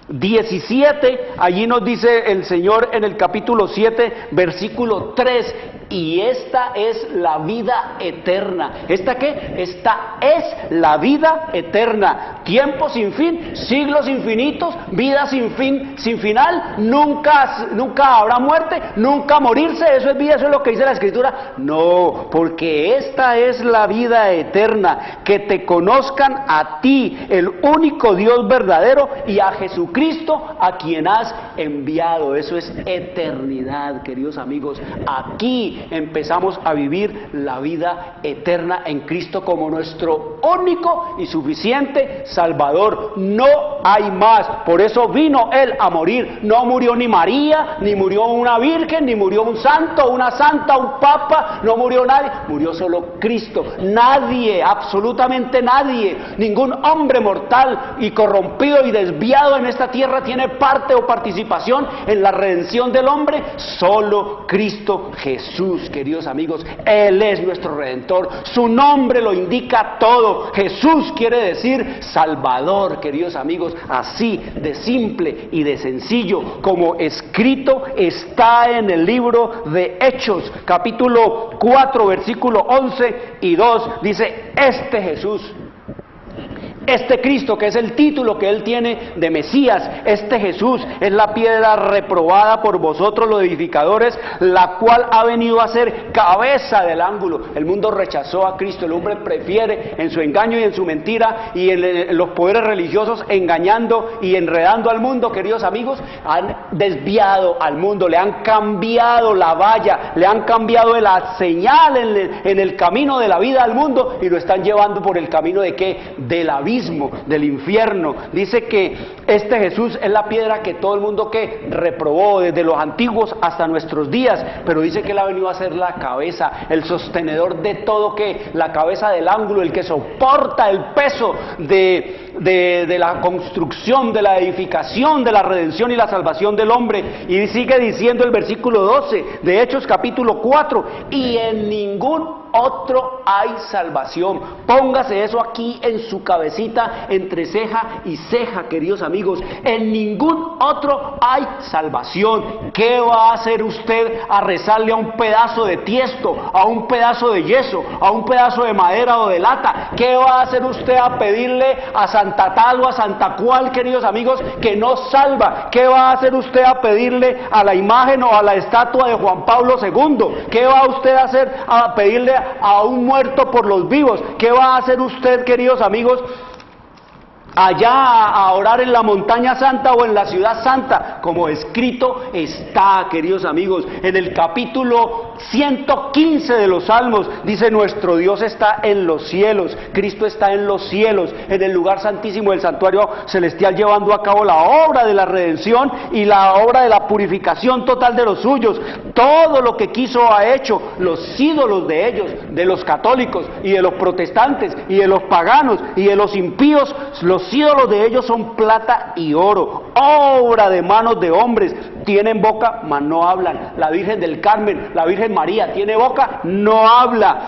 17, allí nos dice el Señor en el capítulo 7, versículo 3, y esta es la vida eterna. ¿Esta qué? Esta es la vida eterna. Tiempo sin fin, siglos infinitos, vida sin fin, sin final, nunca habrá muerte, nunca morirse, eso es vida, eso es lo que dice la Escritura. No, porque esta es la vida eterna, que te conozcan a ti, el único Dios verdadero, y a Jesucristo, a quien has enviado. Eso es eternidad, queridos amigos. Aquí empezamos a vivir la vida eterna en Cristo como nuestro único y suficiente Salvador. No hay más. Por eso vino Él a morir. No murió ni María, ni murió una virgen, ni murió un santo, una santa, un papa. No murió nadie. Murió solo Cristo. Nadie, absolutamente nadie, ningún hombre mortal y corrompido y desviado en esta tierra tiene parte o participación en la redención del hombre. Solo Cristo Jesús, queridos amigos. Él es nuestro Redentor. Su nombre lo indica todo. Jesús quiere decir Salvador, queridos amigos. Así de simple y de sencillo, como escrito está en el libro de Hechos, capítulo 4, versículo 11 y 2. Dice, este Jesús, este Cristo, que es el título que Él tiene de Mesías, este Jesús es la piedra reprobada por vosotros los edificadores, la cual ha venido a ser cabeza del ángulo. El mundo rechazó a Cristo. El hombre prefiere en su engaño y en su mentira y en los poderes religiosos, engañando y enredando al mundo, queridos amigos, han desviado al mundo, le han cambiado la valla, le han cambiado la señal en el camino de la vida al mundo, y lo están llevando por el camino de ¿qué? Del abismo, del infierno. Dice que este Jesús es la piedra que todo el mundo que reprobó desde los antiguos hasta nuestros días, pero dice que Él ha venido a ser la cabeza, el sostenedor de todo, que la cabeza del ángulo, el que soporta el peso de la construcción, de la edificación, de la redención y la salvación del hombre. Y sigue diciendo el versículo 12 de Hechos capítulo 4, y en ningún otro hay salvación. Póngase eso aquí en su cabecita, entre ceja y ceja, queridos amigos. En ningún otro hay salvación. ¿Qué va a hacer usted a rezarle a un pedazo de tiesto, a un pedazo de yeso, a un pedazo de madera o de lata? ¿Qué va a hacer usted a pedirle a Santa tal o a Santa cual, queridos amigos, que no salva? ¿Qué va a hacer usted a pedirle a la imagen o a la estatua de Juan Pablo II? ¿Qué va usted a hacer a pedirle a un muerto por los vivos? ¿Qué va a hacer usted, queridos amigos, allá a orar en la montaña santa o en la ciudad santa? Como escrito está, queridos amigos, en el capítulo 115 de los Salmos, dice: nuestro Dios está en los cielos, Cristo está en los cielos, en el lugar santísimo del santuario celestial, llevando a cabo la obra de la redención y la obra de la purificación total de los suyos. Todo lo que quiso ha hecho. Los ídolos de ellos, de los católicos y de los protestantes y de los paganos y de los impíos, los ídolos de ellos son plata y oro, obra de manos de hombres. Tienen boca, mas no hablan. La Virgen del Carmen, la Virgen María, tiene boca, no habla.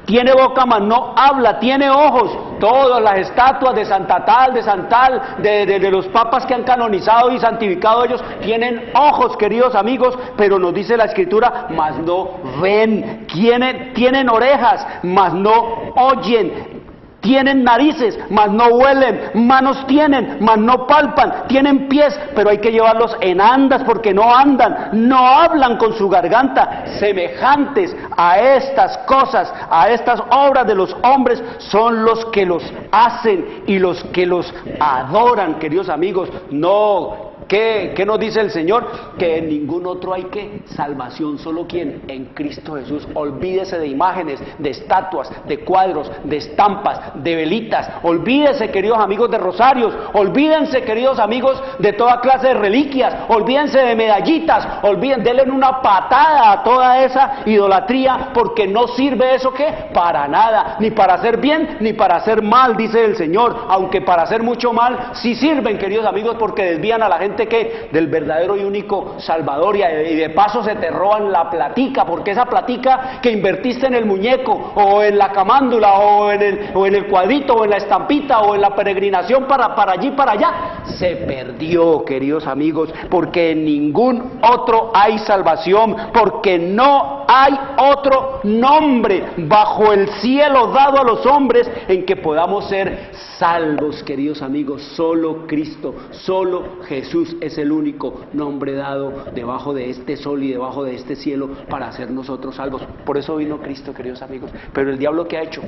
Tiene boca, mas no habla. Tiene ojos. Todas las estatuas de Santa tal, de Santal, de los papas que han canonizado y santificado ellos, tienen ojos, queridos amigos, pero nos dice la Escritura, mas no ven. Tienen orejas, mas no oyen. Tienen narices, mas no huelen. Manos tienen, mas no palpan. Tienen pies, pero hay que llevarlos en andas porque no andan. No hablan con su garganta. Semejantes a estas cosas, a estas obras de los hombres, son los que los hacen y los que los adoran, queridos amigos. No. ¿Qué nos dice el Señor? Que en ningún otro hay ¿qué? Salvación. ¿Solo quién? En Cristo Jesús. Olvídese de imágenes, de estatuas, de cuadros, de estampas, de velitas. Olvídese, queridos amigos, de rosarios. Olvídense, queridos amigos, de toda clase de reliquias. Olvídense de medallitas. Denle una patada a toda esa idolatría, porque no sirve eso ¿qué? Para nada. Ni para hacer bien, ni para hacer mal, dice el Señor. Aunque para hacer mucho mal sí sirven, queridos amigos, porque desvían a la gente solamente que del verdadero y único Salvador, y de paso se te roban la platica, porque esa platica que invertiste en el muñeco, o en la camándula, o en el cuadrito, o en la estampita, o en la peregrinación para allí, para allá, se perdió, queridos amigos, porque en ningún otro hay salvación, porque no hay otro nombre bajo el cielo dado a los hombres en que podamos ser salvos, queridos amigos. Solo Cristo, solo Jesús es el único nombre dado debajo de este sol y debajo de este cielo para hacer nosotros salvos. Por eso vino Cristo, queridos amigos. Pero el diablo, ¿qué ha hecho?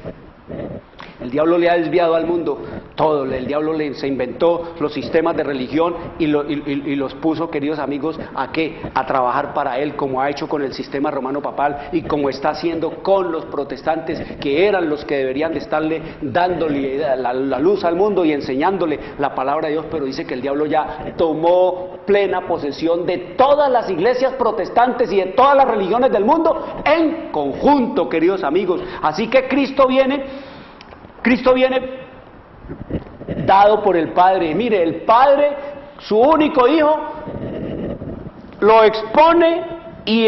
El diablo le ha desviado al mundo todo. El diablo se inventó los sistemas de religión y los puso, queridos amigos, ¿a qué? A trabajar para él, como ha hecho con el sistema romano papal y como está haciendo con los protestantes, que eran los que deberían de estarle dándole la luz al mundo y enseñándole la palabra de Dios. Pero dice que el diablo ya tomó plena posesión de todas las iglesias protestantes y de todas las religiones del mundo en conjunto, queridos amigos. Así que Cristo viene dado por el Padre. Mire, el Padre, su único Hijo, lo expone, y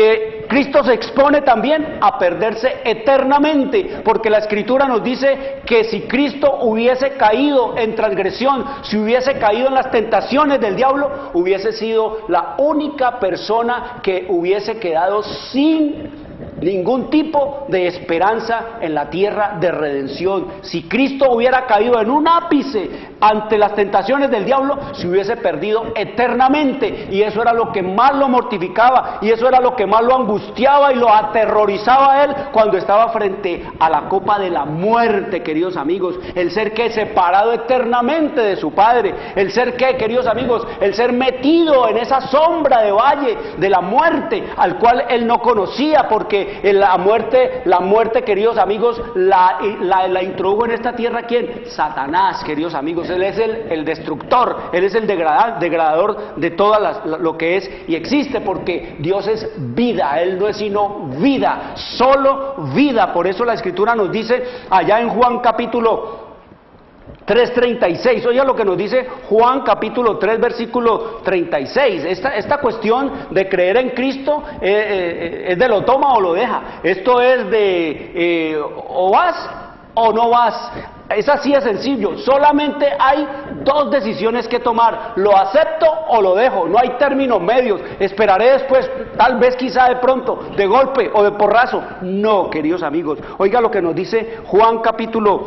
Cristo se expone también a perderse eternamente, porque la Escritura nos dice que si Cristo hubiese caído en transgresión, si hubiese caído en las tentaciones del diablo, hubiese sido la única persona que hubiese quedado sin ningún tipo de esperanza en la tierra de redención. Si Cristo hubiera caído en un ápice ante las tentaciones del diablo, se hubiese perdido eternamente, y eso era lo que más lo mortificaba, y eso era lo que más lo angustiaba y lo aterrorizaba a él cuando estaba frente a la copa de la muerte, queridos amigos. El ser que separado eternamente de su Padre, el ser que, queridos amigos, el ser metido en esa sombra de valle de la muerte, al cual él no conocía, porque la muerte, queridos amigos, la introdujo en esta tierra, ¿quién? Satanás, queridos amigos. Él es el destructor, él es el degradador de todo lo que es y existe, porque Dios es vida, él no es sino vida, solo vida. Por eso la Escritura nos dice allá en Juan capítulo 3:36, oiga lo que nos dice Juan capítulo 3 versículo 36. Esta cuestión de creer en Cristo es de lo toma o lo deja. Esto es de o vas o no vas. Es así de sencillo. Solamente hay dos decisiones que tomar: lo acepto o lo dejo. No hay términos medios. Esperaré después, tal vez, quizá, de pronto, de golpe o de porrazo. No, queridos amigos. Oiga lo que nos dice Juan capítulo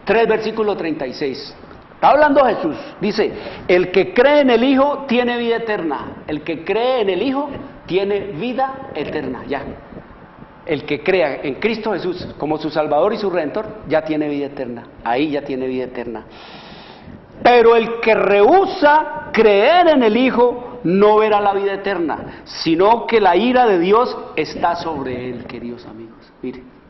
3 versículo 36. Está hablando Jesús. Dice: el que cree en el Hijo tiene vida eterna. El que cree en el Hijo tiene vida eterna. Ya. El que crea en Cristo Jesús como su Salvador y su Redentor ya tiene vida eterna. Ahí ya tiene vida eterna. Pero el que rehúsa creer en el Hijo no verá la vida eterna, sino que la ira de Dios está sobre él, queridos amigos.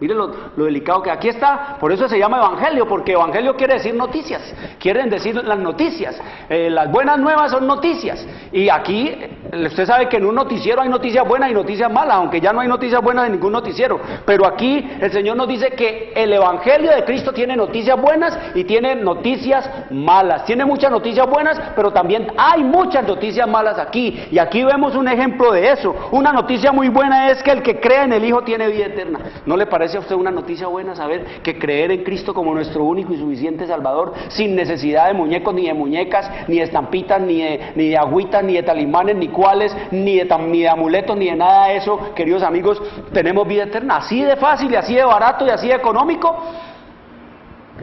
Mire lo delicado que aquí está. Por eso se llama evangelio, porque evangelio quiere decir noticias, quieren decir las noticias. Las buenas nuevas son noticias, y aquí usted sabe que en un noticiero hay noticias buenas y noticias malas, aunque ya no hay noticias buenas en ningún noticiero. Pero aquí el Señor nos dice que el evangelio de Cristo tiene noticias buenas y tiene noticias malas. Tiene muchas noticias buenas, pero también hay muchas noticias malas aquí, y aquí vemos un ejemplo de eso. Una noticia muy buena es que el que cree en el Hijo tiene vida eterna. ¿No le parece a usted una noticia buena saber que creer en Cristo como nuestro único y suficiente Salvador, sin necesidad de muñecos, ni de muñecas, ni de estampitas, ni de agüitas, ni de talismanes, ni cuales, ni de amuletos, ni de nada de eso, queridos amigos, tenemos vida eterna? Así de fácil, y así de barato, y así de económico.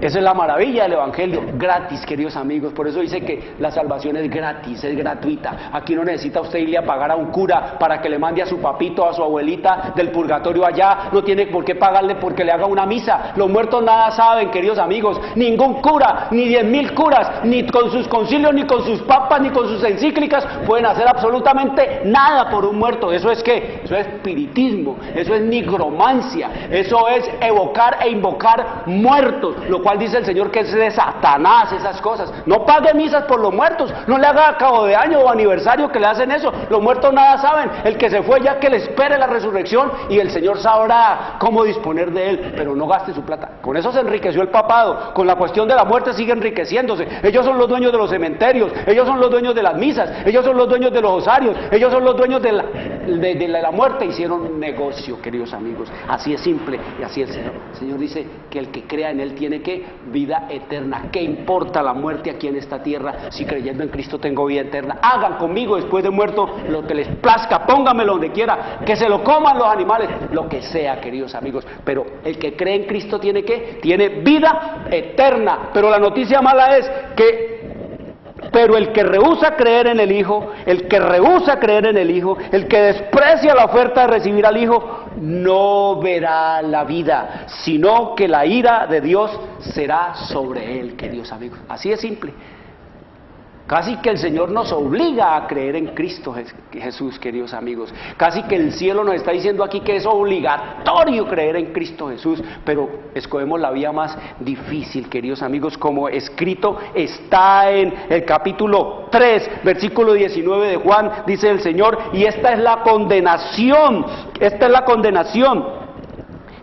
Esa es la maravilla del evangelio, gratis, queridos amigos. Por eso dice que la salvación es gratis, es gratuita. Aquí no necesita usted irle a pagar a un cura para que le mande a su papito, a su abuelita del purgatorio allá. No tiene por qué pagarle porque le haga una misa. Los muertos nada saben, queridos amigos. Ningún cura, ni 10.000 curas, ni con sus concilios, ni con sus papas, ni con sus encíclicas pueden hacer absolutamente nada por un muerto. ¿Eso es qué? Eso es espiritismo, eso es nigromancia, eso es evocar e invocar muertos, lo cual dice el Señor que es de Satanás esas cosas. No pague misas por los muertos, no le haga a cabo de año o aniversario que le hacen eso. Los muertos nada saben, el que se fue ya que le espere la resurrección y el Señor sabrá cómo disponer de él, pero no gaste su plata. Con eso se enriqueció el papado, con la cuestión de la muerte sigue enriqueciéndose. Ellos son los dueños de los cementerios, ellos son los dueños de las misas, ellos son los dueños de los osarios, ellos son los dueños de la muerte. Hicieron un negocio, queridos amigos, así es simple y así es el Señor. El Señor dice que el que crea en Él tiene que vida eterna. ¿Qué importa la muerte aquí en esta tierra si creyendo en Cristo tengo vida eterna? Hagan conmigo después de muerto lo que les plazca, pónganmelo donde quiera, que se lo coman los animales, lo que sea, queridos amigos, pero el que cree en Cristo tiene vida eterna. Pero la noticia mala es que pero el que rehúsa creer en el Hijo, el que desprecia la oferta de recibir al Hijo, no verá la vida, sino que la ira de Dios será sobre él, queridos amigos. Así de simple. Casi que el Señor nos obliga a creer en Cristo Jesús, queridos amigos. Casi que el cielo nos está diciendo aquí que es obligatorio creer en Cristo Jesús, pero escogemos la vía más difícil, queridos amigos, como escrito está en el capítulo 3, versículo 19 de Juan, dice el Señor, y esta es la condenación,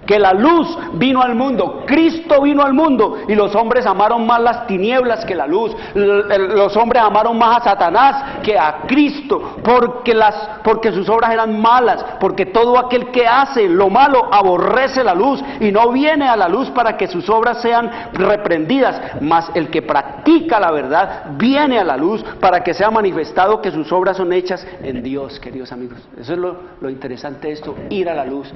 que la luz vino al mundo, Cristo vino al mundo, y los hombres amaron más las tinieblas que la luz, los hombres amaron más a Satanás que a Cristo, porque sus obras eran malas, porque todo aquel que hace lo malo aborrece la luz, y no viene a la luz para que sus obras sean reprendidas, mas el que practica la verdad viene a la luz para que sea manifestado que sus obras son hechas en Dios, queridos amigos. Eso es lo interesante de esto, ir a la luz.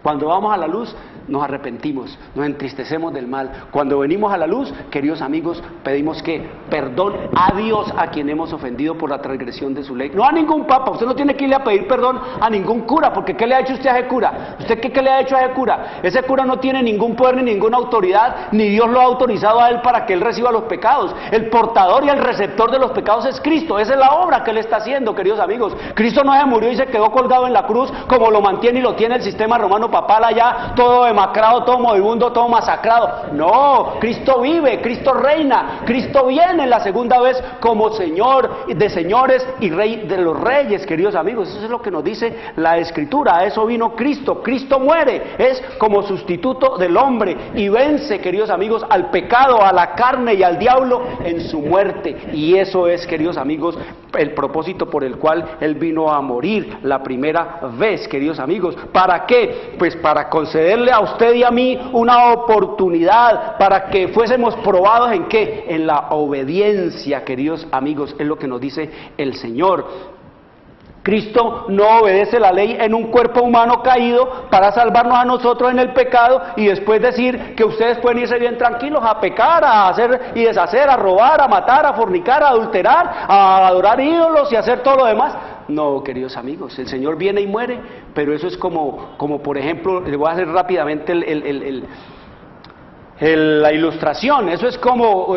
Cuando vamos a la luz, nos arrepentimos, nos entristecemos del mal. Cuando venimos a la luz, queridos amigos, pedimos que perdón a Dios a quien hemos ofendido por la transgresión de su ley. No a ningún papa, usted no tiene que irle a pedir perdón a ningún cura, porque ¿qué le ha hecho usted a ese cura? ¿Usted qué le ha hecho a ese cura? Ese cura no tiene ningún poder ni ninguna autoridad, ni Dios lo ha autorizado a él para que él reciba los pecados. El portador y el receptor de los pecados es Cristo. Esa es la obra que él está haciendo, queridos amigos. Cristo no se murió y se quedó colgado en la cruz como lo mantiene y lo tiene el sistema romano papal allá, todo demacrado, todo moribundo, todo masacrado. No, Cristo vive, Cristo reina, Cristo viene la segunda vez como Señor de señores y Rey de los reyes, queridos amigos. Eso es lo que nos dice la Escritura. A eso vino Cristo. Cristo muere, es como sustituto del hombre y vence, queridos amigos, al pecado, a la carne y al diablo en su muerte. Y eso es, queridos amigos, el propósito por el cual Él vino a morir la primera vez, queridos amigos. ¿Para qué? Pues para concederle a usted y a mí una oportunidad para que fuésemos probados ¿en qué? En la obediencia, queridos amigos, es lo que nos dice el Señor. Cristo no obedece la ley en un cuerpo humano caído para salvarnos a nosotros en el pecado y después decir que ustedes pueden irse bien tranquilos a pecar, a hacer y deshacer, a robar, a matar, a fornicar, a adulterar, a adorar ídolos y hacer todo lo demás. No, queridos amigos, el Señor viene y muere, pero eso es como por ejemplo, le voy a hacer rápidamente la ilustración. Eso es como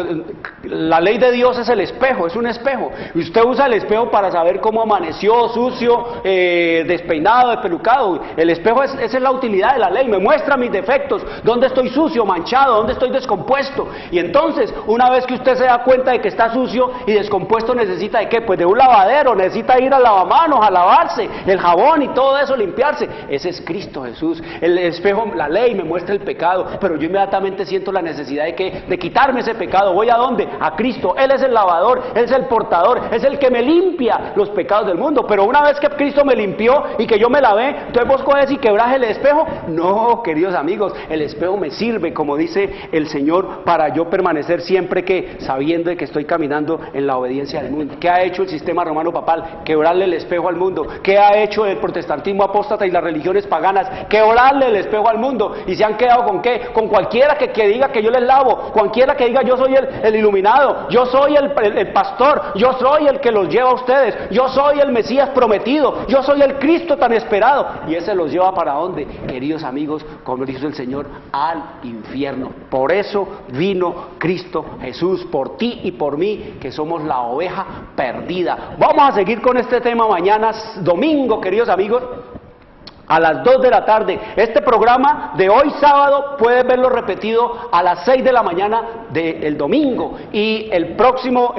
la ley de Dios es el espejo, es un espejo, y usted usa el espejo para saber cómo amaneció, sucio, despeinado, despelucado. El espejo esa es la utilidad de la ley, me muestra mis defectos, dónde estoy sucio, manchado, dónde estoy descompuesto. Y entonces, una vez que usted se da cuenta de que está sucio y descompuesto, necesita de qué, pues de un lavadero, necesita ir al lavamanos, a lavarse, el jabón y todo eso, limpiarse. Ese es Cristo Jesús. El espejo, la ley me muestra el pecado, pero yo inmediatamente siento la necesidad de quitarme ese pecado. ¿Voy a dónde? A Cristo. Él es el lavador, Él es el portador, es el que me limpia los pecados del mundo. Pero una vez que Cristo me limpió y que yo me lavé, entonces vos coges y quebrás el espejo. No, queridos amigos, el espejo me sirve, como dice el Señor, para yo permanecer siempre sabiendo de que estoy caminando en la obediencia del mundo. ¿Qué ha hecho el sistema romano papal? Quebrarle el espejo al mundo. ¿Qué ha hecho el protestantismo apóstata y las religiones paganas? Quebrarle el espejo al mundo. ¿Y se han quedado con qué? Con cualquiera que diga que yo les lavo, cualquiera que diga yo soy el iluminado, yo soy el pastor, yo soy el que los lleva a ustedes, yo soy el Mesías prometido, yo soy el Cristo tan esperado. Y ese los lleva ¿para dónde? Queridos amigos, como dice el Señor, al infierno. Por eso vino Cristo Jesús, por ti y por mí, que somos la oveja perdida. Vamos a seguir con este tema mañana domingo, queridos amigos. a las 2 de la tarde. Este programa de hoy sábado puedes verlo repetido a las 6 de la mañana del domingo. Y el próximo,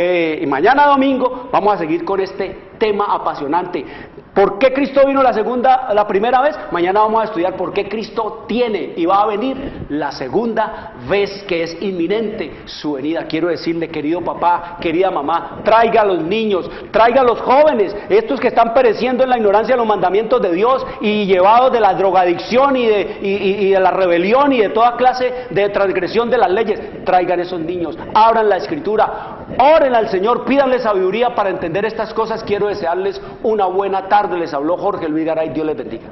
mañana domingo, vamos a seguir con este tema apasionante. ¿Por qué Cristo vino la primera vez? Mañana vamos a estudiar por qué Cristo tiene y va a venir la segunda vez, que es inminente su venida. Quiero decirle, querido papá, querida mamá, traiga a los niños, traiga a los jóvenes, estos que están pereciendo en la ignorancia de los mandamientos de Dios y llevados de la drogadicción y de la rebelión y de toda clase de transgresión de las leyes. Traigan esos niños, abran la Escritura, oren al Señor, pídanle sabiduría para entender estas cosas. Quiero desearles una buena tarde. Les habló Jorge Luis Garay. Dios les bendiga.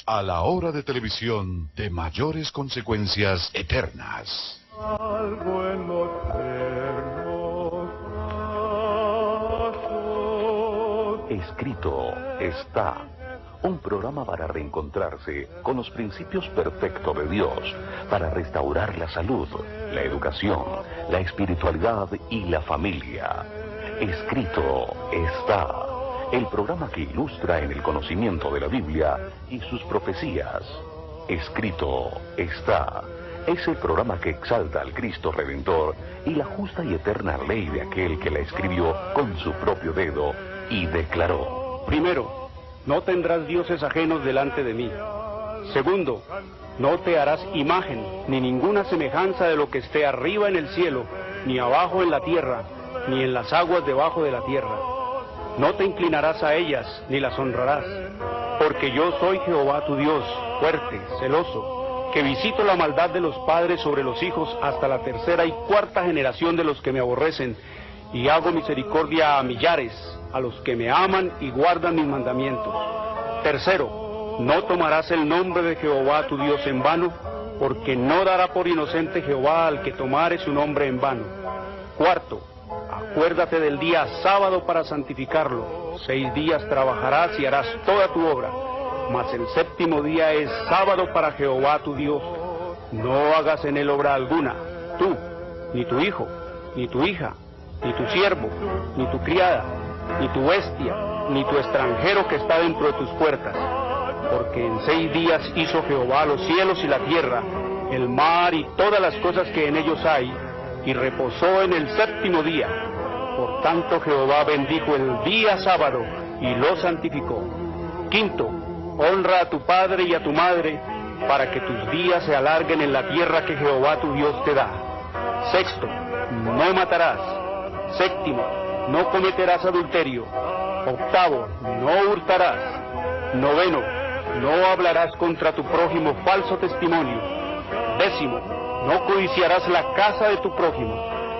A la hora de televisión de mayores consecuencias eternas. algo en los tiernos brazos. Escrito está. Un programa para reencontrarse con los principios perfectos de Dios, para restaurar la salud, la educación, la espiritualidad y la familia. Escrito está. El programa que ilustra en el conocimiento de la Biblia y sus profecías. Escrito está. Es el programa que exalta al Cristo Redentor y la justa y eterna ley de aquel que la escribió con su propio dedo y declaró. Primero, no tendrás dioses ajenos delante de mí. Segundo, no te harás imagen, ni ninguna semejanza de lo que esté arriba en el cielo, ni abajo en la tierra, ni en las aguas debajo de la tierra. No te inclinarás a ellas, ni las honrarás, porque yo soy Jehová tu Dios, fuerte, celoso, que visito la maldad de los padres sobre los hijos hasta la tercera y cuarta generación de los que me aborrecen, y hago misericordia a millares, a los que me aman y guardan mis mandamientos. Tercero, no tomarás el nombre de Jehová tu Dios en vano, porque no dará por inocente Jehová al que tomare su nombre en vano. Cuarto, acuérdate del día sábado para santificarlo. 6 días trabajarás y harás toda tu obra, mas el séptimo día es sábado para Jehová tu Dios. No hagas en él obra alguna, tú, ni tu hijo, ni tu hija, ni tu siervo, ni tu criada, ni tu bestia, ni tu extranjero que está dentro de tus puertas. Porque en 6 días hizo Jehová los cielos y la tierra, el mar y todas las cosas que en ellos hay, y reposó en el séptimo día. Por tanto Jehová bendijo el día sábado y lo santificó. Quinto, honra a tu padre y a tu madre, para que tus días se alarguen en la tierra que Jehová tu Dios te da. Sexto, no matarás. Séptimo, no cometerás adulterio. Octavo, no hurtarás. Noveno, no hablarás contra tu prójimo falso testimonio. Décimo, no codiciarás la casa de tu prójimo,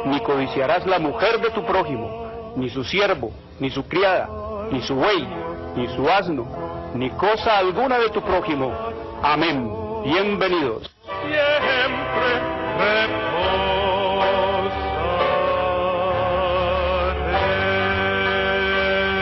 ni codiciarás la mujer de tu prójimo, ni su siervo, ni su criada, ni su buey, ni su asno, ni cosa alguna de tu prójimo. Amén. Bienvenidos. Siempre reposo.